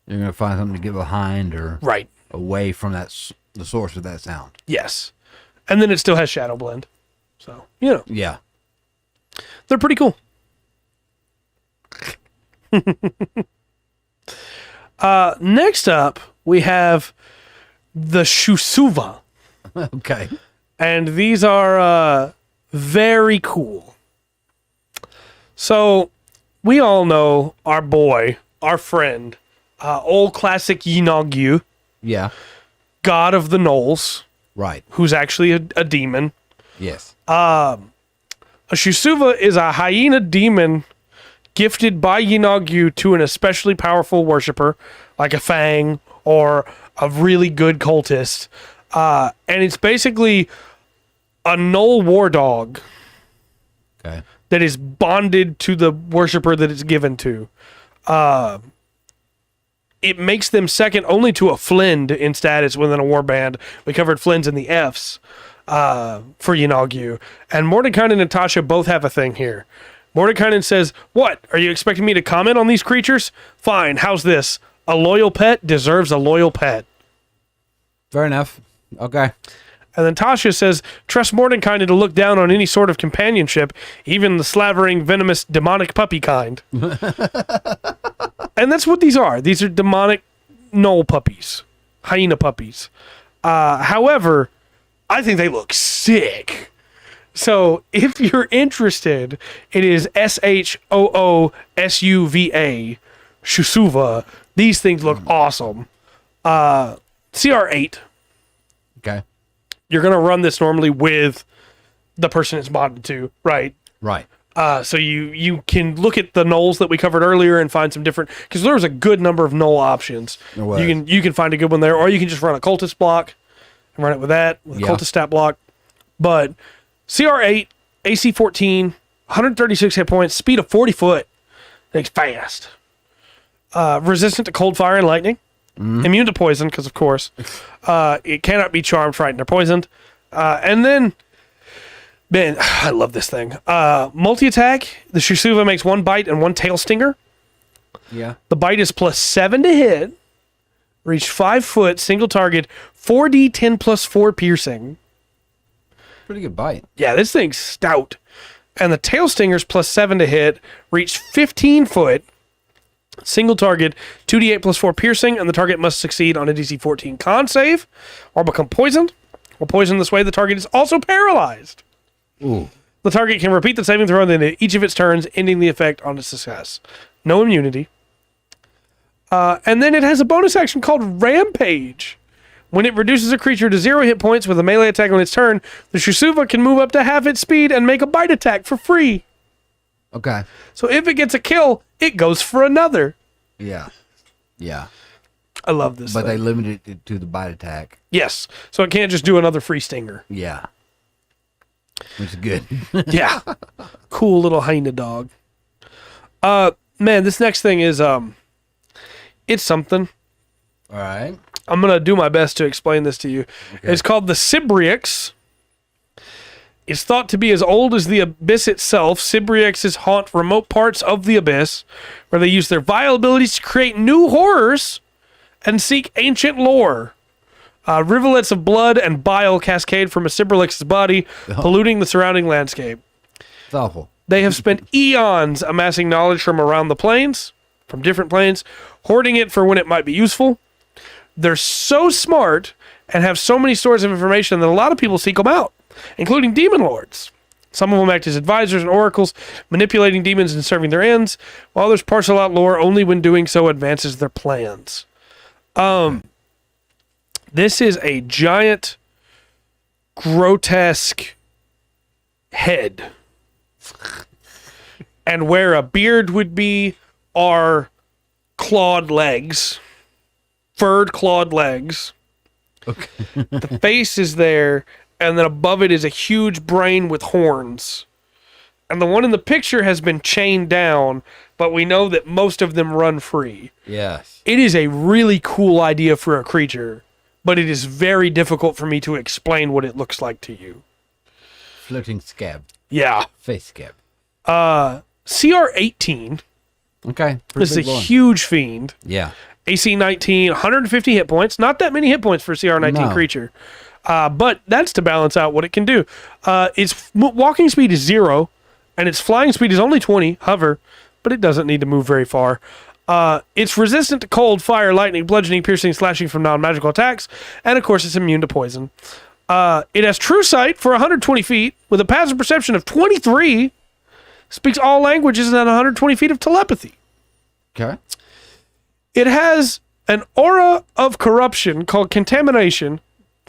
You're going to find something to get behind or right away from the source of that sound. Yes. And then it still has Shadow Blend. So, you know. Yeah. They're pretty cool. Next up, we have the Shusuva. Okay. And these are very cool. So, we all know our boy, our friend, old classic Yinagyu. Yeah. God of the Knolls. Right. Who's actually a demon. Yes. A Shusuva is a hyena demon gifted by Yinagyu to an especially powerful worshiper, like a Fang or a really good cultist. And it's basically a Gnoll war dog. Okay. That is bonded to the worshiper that it's given to. It makes them second only to a Flind in status within a warband. We covered Flinds in the Fs for Yinagyu. And Mordenkainen and Natasha both have a thing here. Mordenkainen says, "What? Are you expecting me to comment on these creatures? Fine, how's this? A loyal pet deserves a loyal pet." Fair enough. Okay. And then Tasha says, "Trust Mordenkainen to look down on any sort of companionship, even the slavering, venomous, demonic puppy kind." And that's what these are. These are demonic Gnoll puppies. Hyena puppies. However, I think they look sick. So if you're interested, it is SHOOSUVA. Shusuva. These things look awesome. CR8. Okay. You're going to run this normally with the person it's bonded to, right? Right. So you can look at the Gnolls that we covered earlier and find some different, because there was a good number of Gnoll options. You can find a good one there, or you can just run a cultist block and run it with that, with a cultist stat block. But CR8, AC 14, 136 hit points, speed of 40 foot. It's fast. Resistant to cold, fire, and lightning. Immune to poison, because of course. It cannot be charmed, frightened, or poisoned. And then, man, I love this thing. Multi-attack. The Shusuva makes 1 bite and 1 tail stinger. Yeah. The bite is +7 to hit. Reach 5 foot, single target, 4d10 +4 piercing. Pretty good bite. Yeah, this thing's stout. And the tail stinger's +7 to hit. Reach 15 foot. Single target, 2d8 +4 piercing, and the target must succeed on a DC 14 con save or become poisoned. While poisoned this way, the target is also paralyzed. Ooh. The target can repeat the saving throw in each of its turns, ending the effect on its success. No immunity. And then it has a bonus action called Rampage. When it reduces a creature to 0 hit points with a melee attack on its turn, the Shusuva can move up to half its speed and make a bite attack for free. Okay. So if it gets a kill, it goes for another. Yeah. Yeah. I love this But thing. they limited it to the bite attack. Yes. So it can't just do another free stinger. Yeah. Which is good. Yeah. Cool little hyena dog. Man, this next thing is it's something. All right. I'm going to do my best to explain this to you. Okay. It's called the Sibriux. It's thought to be as old as the Abyss itself. Sibriuxes haunt remote parts of the Abyss, where they use their vile abilities to create new horrors and seek ancient lore. Rivulets of blood and bile cascade from a Sibriux's body, polluting the surrounding landscape. It's awful. They have spent eons amassing knowledge from around the planes, from different planes, hoarding it for when it might be useful. They're so smart and have so many stores of information that a lot of people seek them out, including demon lords. Some of them act as advisors and oracles, manipulating demons and serving their ends, while others parcel out lore only when doing so advances their plans. This is a giant, grotesque head. And where a beard would be are clawed legs. Furred clawed legs. Okay. The face is there, and then above it is a huge brain with horns. And the one in the picture has been chained down, but we know that most of them run free. Yes. It is a really cool idea for a creature, but it is very difficult for me to explain what it looks like to you. Floating scab. Yeah. Face scab. CR18 Okay. is a huge fiend. Yeah. AC 19, 150 hit points. Not that many hit points for a CR19 No. creature. But that's to balance out what it can do. Its walking speed is 0, and its flying speed is only 20, hover, but it doesn't need to move very far. It's resistant to cold, fire, lightning, bludgeoning, piercing, slashing from non-magical attacks, and of course it's immune to poison. It has true sight for 120 feet with a passive perception of 23, speaks all languages, and 120 feet of telepathy. Okay. It has an aura of corruption called contamination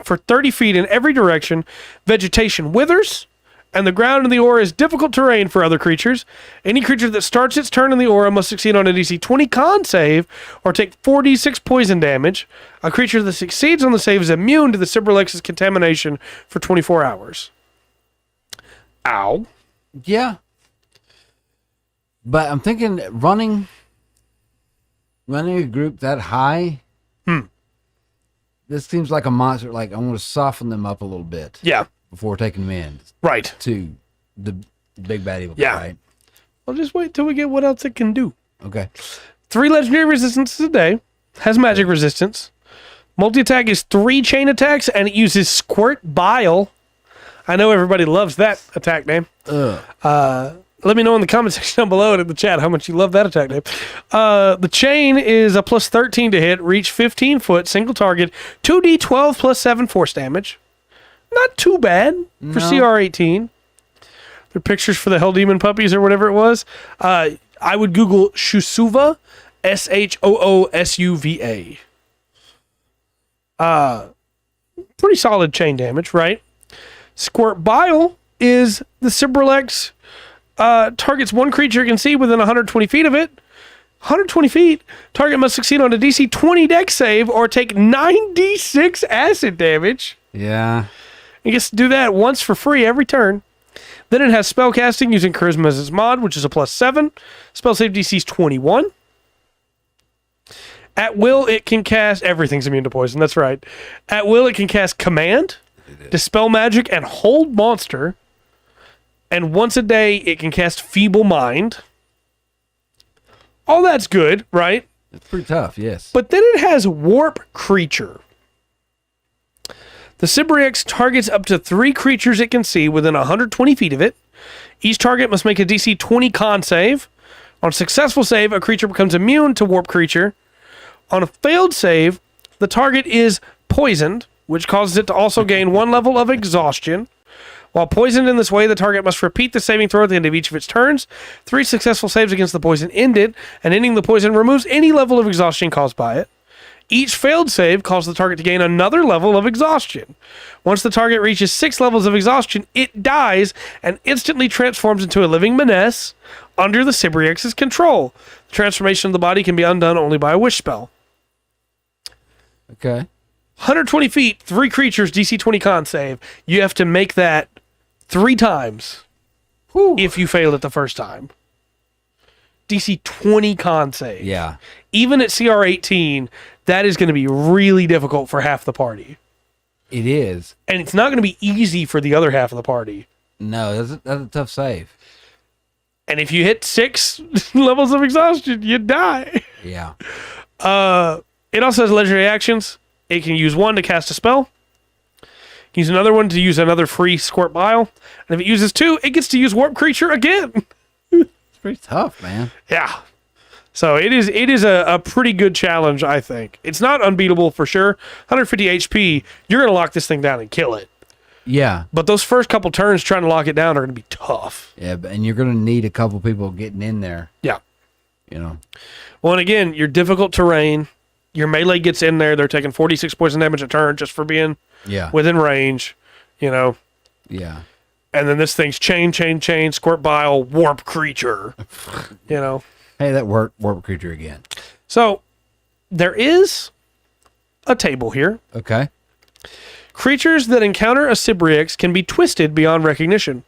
for 30 feet in every direction. Vegetation withers, and the ground in the aura is difficult terrain for other creatures. Any creature that starts its turn in the aura must succeed on a DC 20 con save or take 4d6 poison damage. A creature that succeeds on the save is immune to the Cyberlex's contamination for 24 hours. Ow. Yeah. But I'm thinking running a group that high, this seems like a monster. Like, I want to soften them up a little bit. Yeah. Before taking them in. Right. To the big bad evil. Yeah. Right? Well, just wait till we get what else it can do. Okay. 3 legendary resistances a day. Has magic resistance. Multi-attack is 3 chain attacks, and it uses Squirt Bile. I know everybody loves that attack name. Let me know in the comment section down below and in the chat how much you love that attack name. The chain is a plus 13 to hit, reach 15 foot, single target, 2d12 plus 7 force damage. Not too bad for CR18. There are pictures for the Hell Demon puppies or whatever it was. I would Google Shusuva, Shoosuva. Pretty solid chain damage, right? Squirt Bile is the Cyberlex. Targets one creature it can see within 120 feet of it. 120 feet. Target must succeed on a DC 20 dex save or take 9d6 acid damage. Yeah. It gets to do that once for free every turn. Then it has spellcasting using Charisma as its mod, which is a plus 7. Spell save DC is 21. At will, it can cast... Everything's immune to poison, that's right. At will, it can cast Command, Dispel Magic, and Hold Monster. And once a day, it can cast Feeble Mind. All that's good, right? It's pretty tough, yes. But then it has Warp Creature. The Cyberx targets up to 3 creatures it can see within 120 feet of it. Each target must make a DC 20 con save. On a successful save, a creature becomes immune to Warp Creature. On a failed save, the target is poisoned, which causes it to also gain 1 level of exhaustion. While poisoned in this way, the target must repeat the saving throw at the end of each of its turns. 3 successful saves against the poison ended, and ending the poison removes any level of exhaustion caused by it. Each failed save causes the target to gain another level of exhaustion. Once the target reaches 6 levels of exhaustion, it dies and instantly transforms into a living menace under the Cyberx's control. The transformation of the body can be undone only by a wish spell. Okay. 120 feet, 3 creatures, DC 20 con save. You have to make that 3 times. Whew. If you fail it the first time. DC 20 con save. Yeah. Even at CR 18, that is going to be really difficult for half the party. It is. And it's not going to be easy for the other half of the party. No, that's a tough save. And if you hit 6 levels of exhaustion, you die. Yeah. It also has legendary actions. It can use 1 to cast a spell. It can use another one to use another free Squirt Bile. And if it uses 2, it gets to use Warp Creature again. It's pretty tough, man. Yeah. So it is a pretty good challenge, I think. It's not unbeatable for sure. 150 HP, you're going to lock this thing down and kill it. Yeah. But those first couple turns trying to lock it down are going to be tough. Yeah, and you're going to need a couple people getting in there. Yeah. You know. Well, and again, your difficult terrain, your melee gets in there. They're taking 46 poison damage a turn just for being within range, you know. Yeah. And then this thing's chain, Squirt Bile, Warp Creature, you know. Hey, that warp creature again. So there is a table here. Okay. Creatures that encounter a Cyberx can be twisted beyond recognition.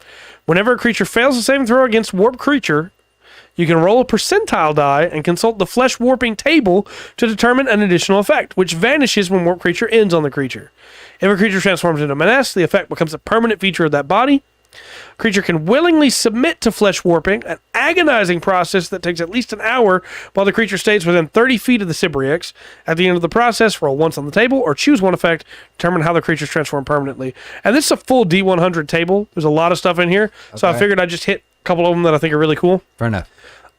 Whenever a creature fails a saving throw against Warp Creature, you can roll a percentile die and consult the flesh warping table to determine an additional effect, which vanishes when Warp Creature ends on the creature. If a creature transforms into a menace, the effect becomes a permanent feature of that body. Creature can willingly submit to flesh warping, an agonizing process that takes at least an hour while the creature stays within 30 feet of the Sybrix. At the end of the process, roll once on the table or choose one effect, determine how the creature's transformed permanently. And this is a full D100 table. There's a lot of stuff in here, so I figured I'd just hit a couple of them that I think are really cool. Fair enough.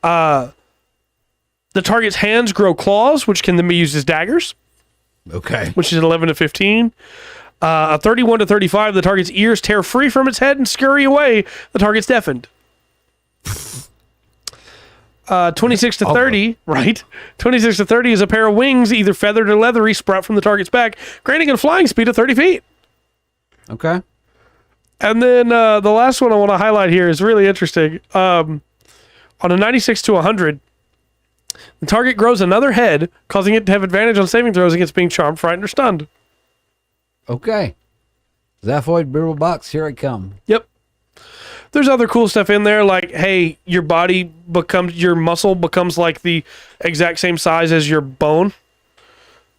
The target's hands grow claws, which can then be used as daggers. Okay. Which is 11 to 15. A 31 to 35, the target's ears tear free from its head and scurry away. The target's deafened. 26 to 30, right? 26 to 30 is a pair of wings, either feathered or leathery, sprout from the target's back, granting a flying speed of 30 feet. Okay. And then the last one I want to highlight here is really interesting. On a 96 to 100, the target grows another head, causing it to have advantage on saving throws against being charmed, frightened, or stunned. Okay. Zaphoid Brittle Box, here I come. Yep. There's other cool stuff in there, like, hey, your muscle becomes like the exact same size as your bone.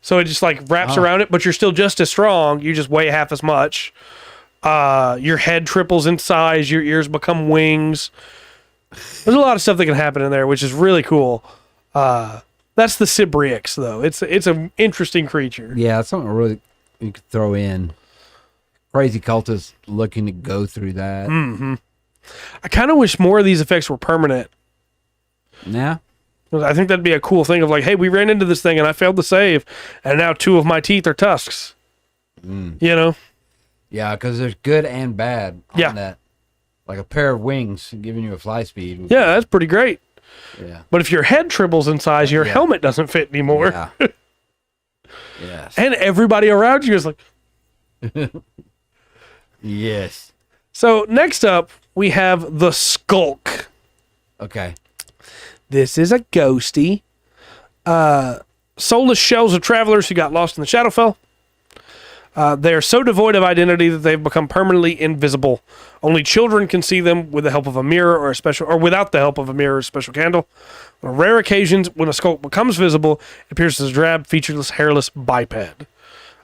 So it just like wraps around it, but you're still just as strong. You just weigh half as much. Your head triples in size. Your ears become wings. There's a lot of stuff that can happen in there, which is really cool. That's the Sybrix, though. It's an interesting creature. Yeah, it's something really you could throw in. Crazy cultists looking to go through that. Mm-hmm. I kind of wish more of these effects were permanent. Yeah. I think that'd be a cool thing of like, hey, we ran into this thing and I failed to save, and now 2 of my teeth are tusks. You know? Yeah, because there's good and bad on that. Like a pair of wings giving you a fly speed. Yeah, that's pretty great. Yeah. But if your head triples in size, your helmet doesn't fit anymore. Yeah. Yes. And everybody around you is like... Yes. So next up, we have the Skulk. Okay. This is a ghosty. Soulless shells of travelers who got lost in the Shadowfell. They are so devoid of identity that they've become permanently invisible. Only children can see them with the help of a mirror or without the help of a mirror or a special candle. On rare occasions, when a Skulk becomes visible, it appears as a drab, featureless, hairless biped.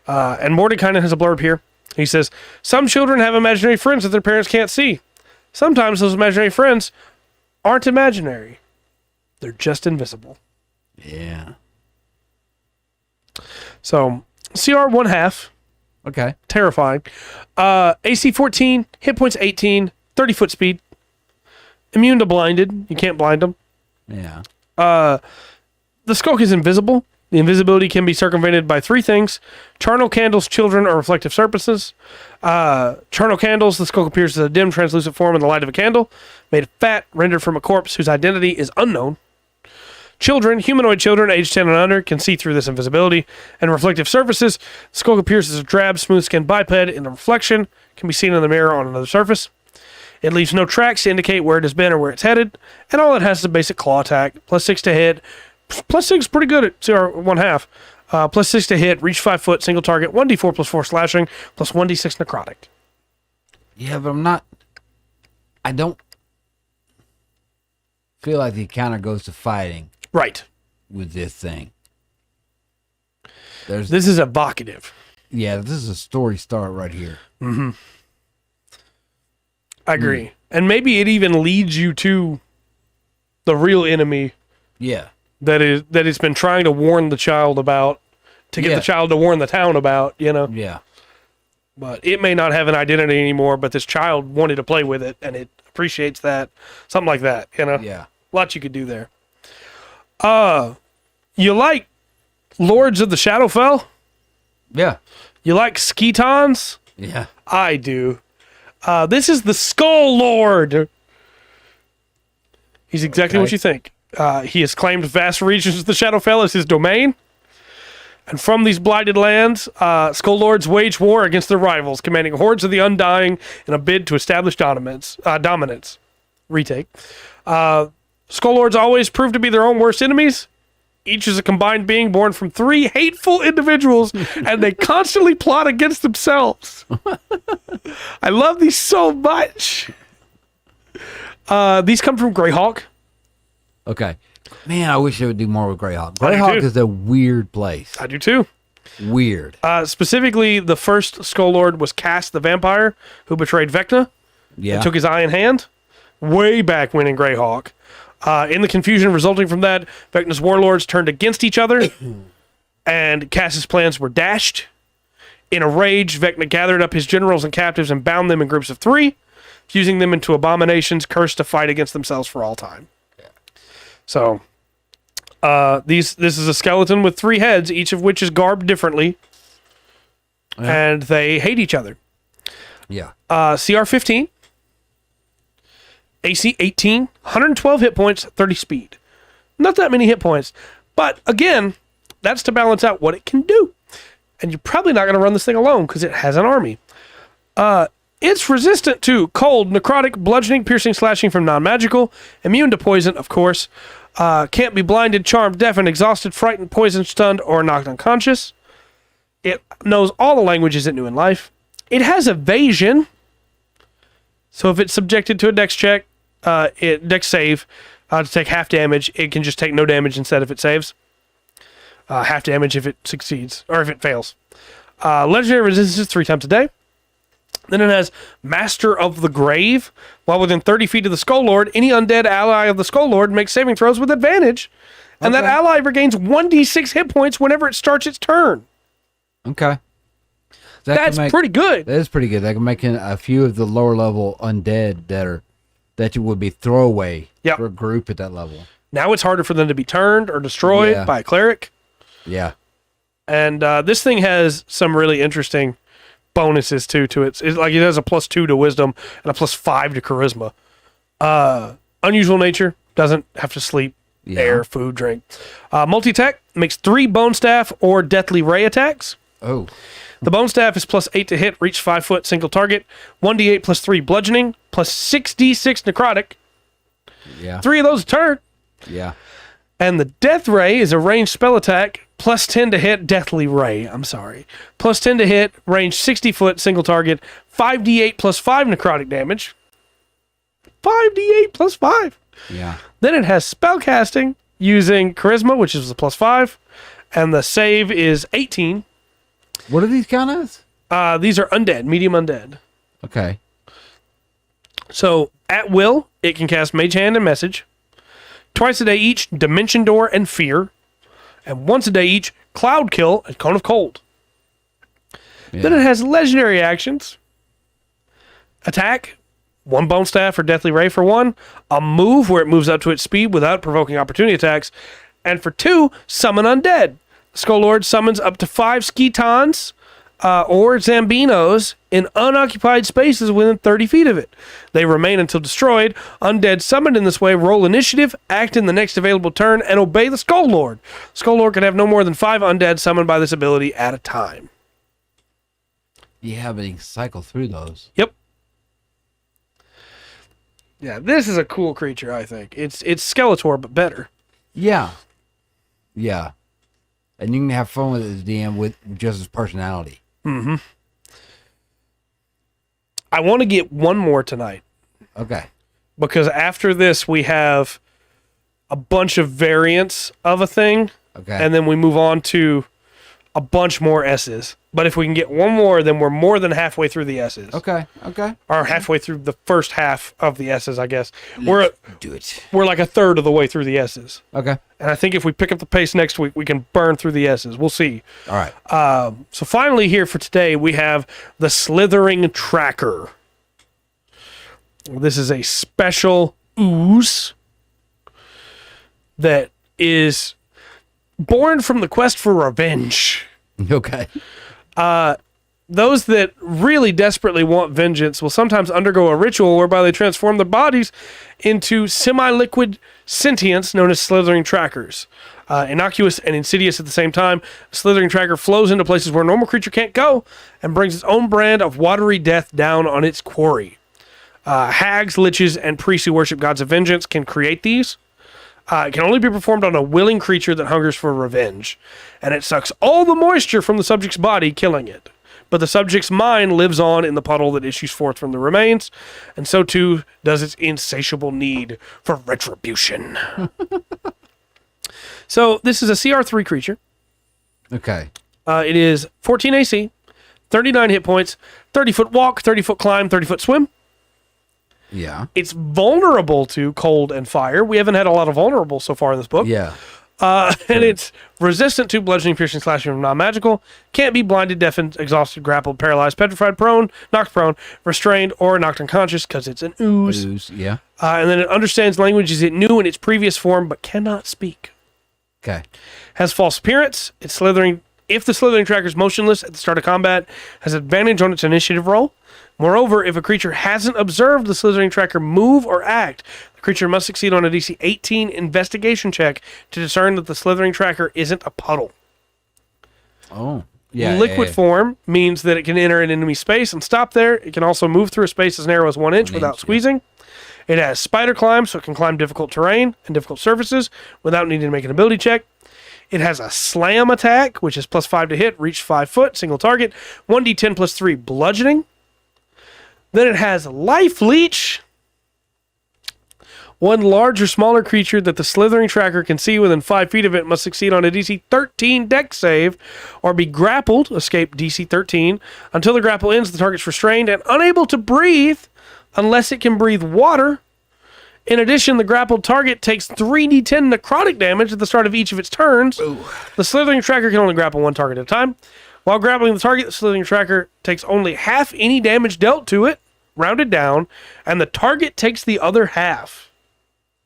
And Mordenkainen has a blurb here. He says, some children have imaginary friends that their parents can't see. Sometimes those imaginary friends aren't imaginary. They're just invisible. Yeah. So, CR 1/2. Okay. Terrifying. AC 14, hit points 18, 30 foot speed. Immune to blinded. You can't blind them. Yeah. The Skulk is invisible. The invisibility can be circumvented by 3 things: charnel candles, children, or reflective surfaces. Charnel candles, the Skulk appears as a dim, translucent form in the light of a candle, made of fat, rendered from a corpse whose identity is unknown. Children, humanoid children aged 10 and under, can see through this invisibility. And reflective surfaces, the Skulk appears as a drab, smooth-skinned biped in the reflection, can be seen in the mirror on another surface. It leaves no tracks to indicate where it has been or where it's headed, and all it has is a basic claw attack, +6 to hit. +6 is pretty good at CR 1/2. +6 to hit, reach 5 foot, single target, 1d4 +4 slashing, +1d6 necrotic. Yeah, but I don't feel like the encounter goes to fighting. Right. With this thing. This is evocative. Yeah, this is a story start right here. Mm-hmm. I agree. And maybe it even leads you to the real enemy. Yeah. That it's been trying to warn the child about, to get the child to warn the town about, you know? Yeah. But it may not have an identity anymore, but this child wanted to play with it, and it appreciates that. Something like that, you know? Yeah. Lots you could do there. You like Lords of the Shadowfell? Yeah. You like Skitons? Yeah. I do. This is the Skull Lord. He's exactly what you think. He has claimed vast regions of the Shadowfell as his domain. And from these blighted lands, Skull Lords wage war against their rivals, commanding hordes of the Undying in a bid to establish dominance. Retake. Skull Lords always prove to be their own worst enemies. Each is a combined being born from 3 hateful individuals, and they constantly plot against themselves. I love these so much. These come from Greyhawk. Okay. Man, I wish they would do more with Greyhawk. Greyhawk is a weird place. I do too. Weird. Specifically, the first Skull Lord was Cass the Vampire, who betrayed Vecna. and took his eye in hand. Way back when in Greyhawk. In the confusion resulting from that, Vecna's warlords turned against each other, and Cass's plans were dashed. In a rage, Vecna gathered up his generals and captives and bound them in groups of 3, fusing them into abominations cursed to fight against themselves for all time. So, this is a skeleton with 3 heads, each of which is garbed differently, and they hate each other. Yeah. CR 15. AC 18, 112 hit points, 30 speed. Not that many hit points. But again, that's to balance out what it can do. And you're probably not going to run this thing alone because it has an army. It's resistant to cold, necrotic, bludgeoning, piercing, slashing from non-magical, immune to poison, of course. Can't be blinded, charmed, deafened, exhausted, frightened, poisoned, stunned, or knocked unconscious. It knows all the languages it knew in life. It has evasion. So if it's subjected to a dex check, dex save, to take half damage, it can just take no damage instead if it saves. Half damage if it succeeds, or if it fails. Legendary resistance 3 times a day. Then it has Master of the Grave. While within 30 feet of the Skull Lord, any undead ally of the Skull Lord makes saving throws with advantage. And that ally regains 1d6 hit points whenever it starts its turn. Okay. That's pretty good. That is pretty good. That can make a few of the lower level undead that you would be throwaway for a group at that level. Now it's harder for them to be turned or destroyed by a cleric. Yeah. And this thing has some really interesting bonuses too to it. It's like it has a +2 to wisdom and a +5 to charisma. Unusual nature, doesn't have to sleep, air, food, drink. Multi-tech makes 3 bone staff or deathly ray attacks. Oh. The bone staff is +8 to hit, reach 5 foot, single target, 1d8 +3 bludgeoning, +6d6 necrotic. Yeah. 3 of those a turn. Yeah. And the death ray is a ranged spell attack, +10 to hit, deathly ray. I'm sorry. +10 to hit, range 60 foot, single target, 5d8 +5 necrotic damage. 5d8 +5. Yeah. Then it has spell casting using charisma, which is a +5, and the save is 18. What are these count as? These are undead, medium undead. Okay. So, at will, it can cast Mage Hand and Message. Twice a day each, Dimension Door and Fear. And once a day each, Cloud Kill and Cone of Cold. Yeah. Then it has legendary actions. Attack, 1 bone staff or deathly ray for 1. A move where it moves up to its speed without provoking opportunity attacks. And for 2, summon undead. Skull Lord summons up to 5 Skitons or Zambinos in unoccupied spaces within 30 feet of it. They remain until destroyed. Undead summoned in this way roll initiative, act in the next available turn, and obey the Skull Lord. Skull Lord can have no more than 5 undead summoned by this ability at a time. Yeah, but you can cycle through those. Yep. Yeah, this is a cool creature, I think. It's Skeletor, but better. Yeah. Yeah. And you can have fun with his DM with just his personality. Mm-hmm. I want to get one more tonight. Okay. Because after this, we have a bunch of variants of a thing. Okay. And then we move on to a bunch more S's. But if we can get one more, then we're more than halfway through the S's. Okay. Okay. Or halfway through the first half of the S's, I guess. Let's do it. We're like a third of the way through the S's. Okay. And I think if we pick up the pace next week, we can burn through the S's. We'll see. All right. So finally here for today, we have the Slithering Tracker. This is a special ooze that is born from the quest for revenge. Okay. Those that really desperately want vengeance will sometimes undergo a ritual whereby they transform their bodies into semi-liquid sentience known as slithering trackers. Innocuous and insidious at the same time, a slithering tracker flows into places where a normal creature can't go and brings its own brand of watery death down on its quarry. Hags, liches, and priests who worship gods of vengeance can create these. It can only be performed on a willing creature that hungers for revenge, and it sucks all the moisture from the subject's body, killing it. But the subject's mind lives on in the puddle that issues forth from the remains, and so too does its insatiable need for retribution. So this is a CR3 creature. Okay. It is 14 AC, 39 hit points, 30-foot walk, 30-foot climb, 30-foot swim. Yeah. It's vulnerable to cold and fire. We haven't had a lot of vulnerable so far in this book. Yeah. And it's resistant to bludgeoning, piercing, slashing, non-magical. Can't be blinded, deafened, exhausted, grappled, paralyzed, petrified, prone, knocked prone, restrained, or knocked unconscious because it's an ooze. Yeah. And then it understands languages it knew in its previous form but cannot speak. Okay. Has false appearance. It's slithering. If the slithering tracker is motionless at the start of combat, has advantage on its initiative roll. Moreover, if a creature hasn't observed the slithering tracker move or act, the creature must succeed on a DC 18 investigation check to discern that the slithering tracker isn't a puddle. Oh. Yeah. Liquid form means that it can enter an enemy space and stop there. It can also move through a space as narrow as 1 inch without squeezing. It has spider climb, so it can climb difficult terrain and difficult surfaces without needing to make an ability check. It has a slam attack, which is +5 to hit, reach 5 foot, single target, 1d10 plus 3 bludgeoning. Then it has life leech. One large or smaller creature that the slithering tracker can see within 5 feet of it must succeed on a DC 13 dex save or be grappled, escape DC 13. Until the grapple ends, the target's restrained and unable to breathe unless it can breathe water. In addition, the grappled target takes 3d10 necrotic damage at the start of each of its turns. Ooh. The slithering tracker can only grapple one target at a time. While grappling the target, the slithering tracker takes only half any damage dealt to it, rounded down, and the target takes the other half.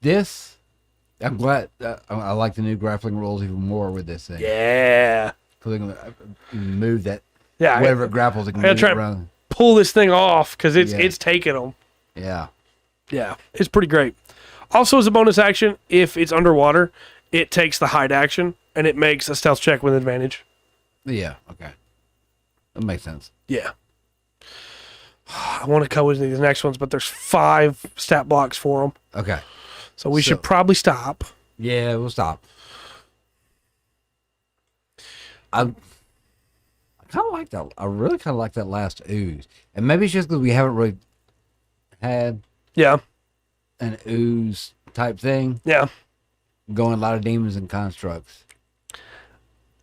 I'm glad. I like the new grappling rules even more with this thing. Yeah. Because they can move that. Yeah. Wherever it grapples, it can move it around. Pull this thing off because it's taking them. Yeah. Yeah. It's pretty great. Also, as a bonus action, if it's underwater, it takes the hide action and it makes a stealth check with advantage. Yeah. Okay. That makes sense. Yeah. I want to cover these next ones, but there's 5 stat blocks for them. Okay. So we should probably stop. Yeah, we'll stop. I kind of like that. I really kind of like that last ooze. And maybe it's just because we haven't really had an ooze type thing. Yeah. Going a lot of demons and constructs.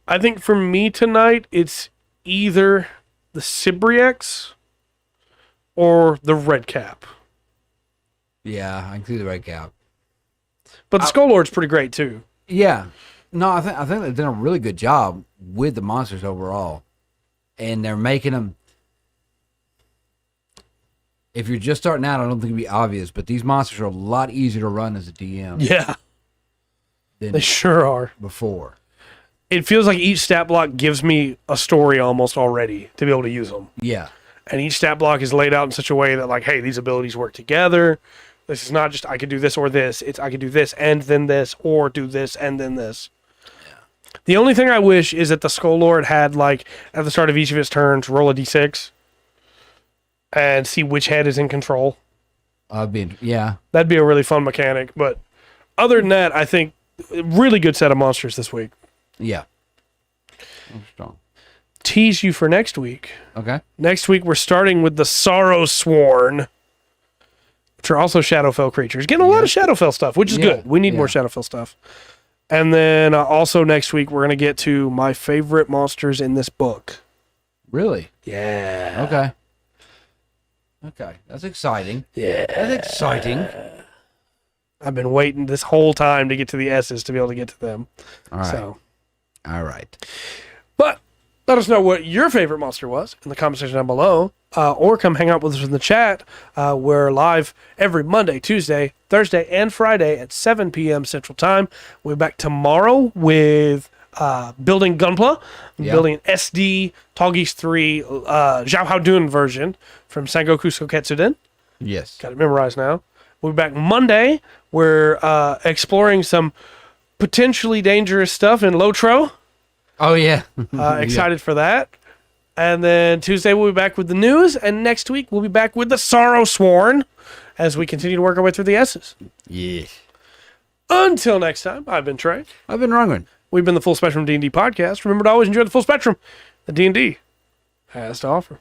I think for me tonight, it's either the Cibriex or the Redcap. Yeah, I can see the Redcap. But the Skull Lord's pretty great too. Yeah. No, I think they've done a really good job with the monsters overall. And they're making them... If you're just starting out, I don't think it'd be obvious, but these monsters are a lot easier to run as a DM. Yeah. They sure are. Before. It feels like each stat block gives me a story almost already to be able to use them. Yeah. And each stat block is laid out in such a way that, like, hey, these abilities work together. This is not just I could do this or this. It's I could do this and then this, or do this and then this. Yeah. The only thing I wish is that the Skull Lord had, like, at the start of each of its turns, roll a d6 and see which head is in control. That'd be a really fun mechanic. But other than that, I think really good set of monsters this week. Yeah. Strong. Tease you for next week. Okay. Next week, we're starting with the Sorrow Sworn, which are also Shadowfell creatures. Getting a lot of Shadowfell stuff, which is good. We need more Shadowfell stuff. And then also next week, we're going to get to my favorite monsters in this book. Really? Yeah. Okay. Okay. That's exciting. Yeah. That's exciting. I've been waiting this whole time to get to the S's to be able to get to them. All right. So. All right. But let us know what your favorite monster was in the comment section down below. Or come hang out with us in the chat. We're live every Monday, Tuesday, Thursday, and Friday at 7 p.m. Central Time. We'll be back tomorrow with building Gunpla, building an SD Tallgeese 3 Zhao Haodun version from Sengoku Souketsuden. Yes. Got it memorized now. We'll be back Monday. We're exploring some potentially dangerous stuff in Lotro. Oh, yeah. Excited for that. And then Tuesday we'll be back with the news. And next week we'll be back with the Sorrow Sworn as we continue to work our way through the S's. Yeah. Until next time, I've been Trey. I've been Rungren. We've been the Full Spectrum D&D podcast. Remember to always enjoy the full spectrum that D&D has to offer.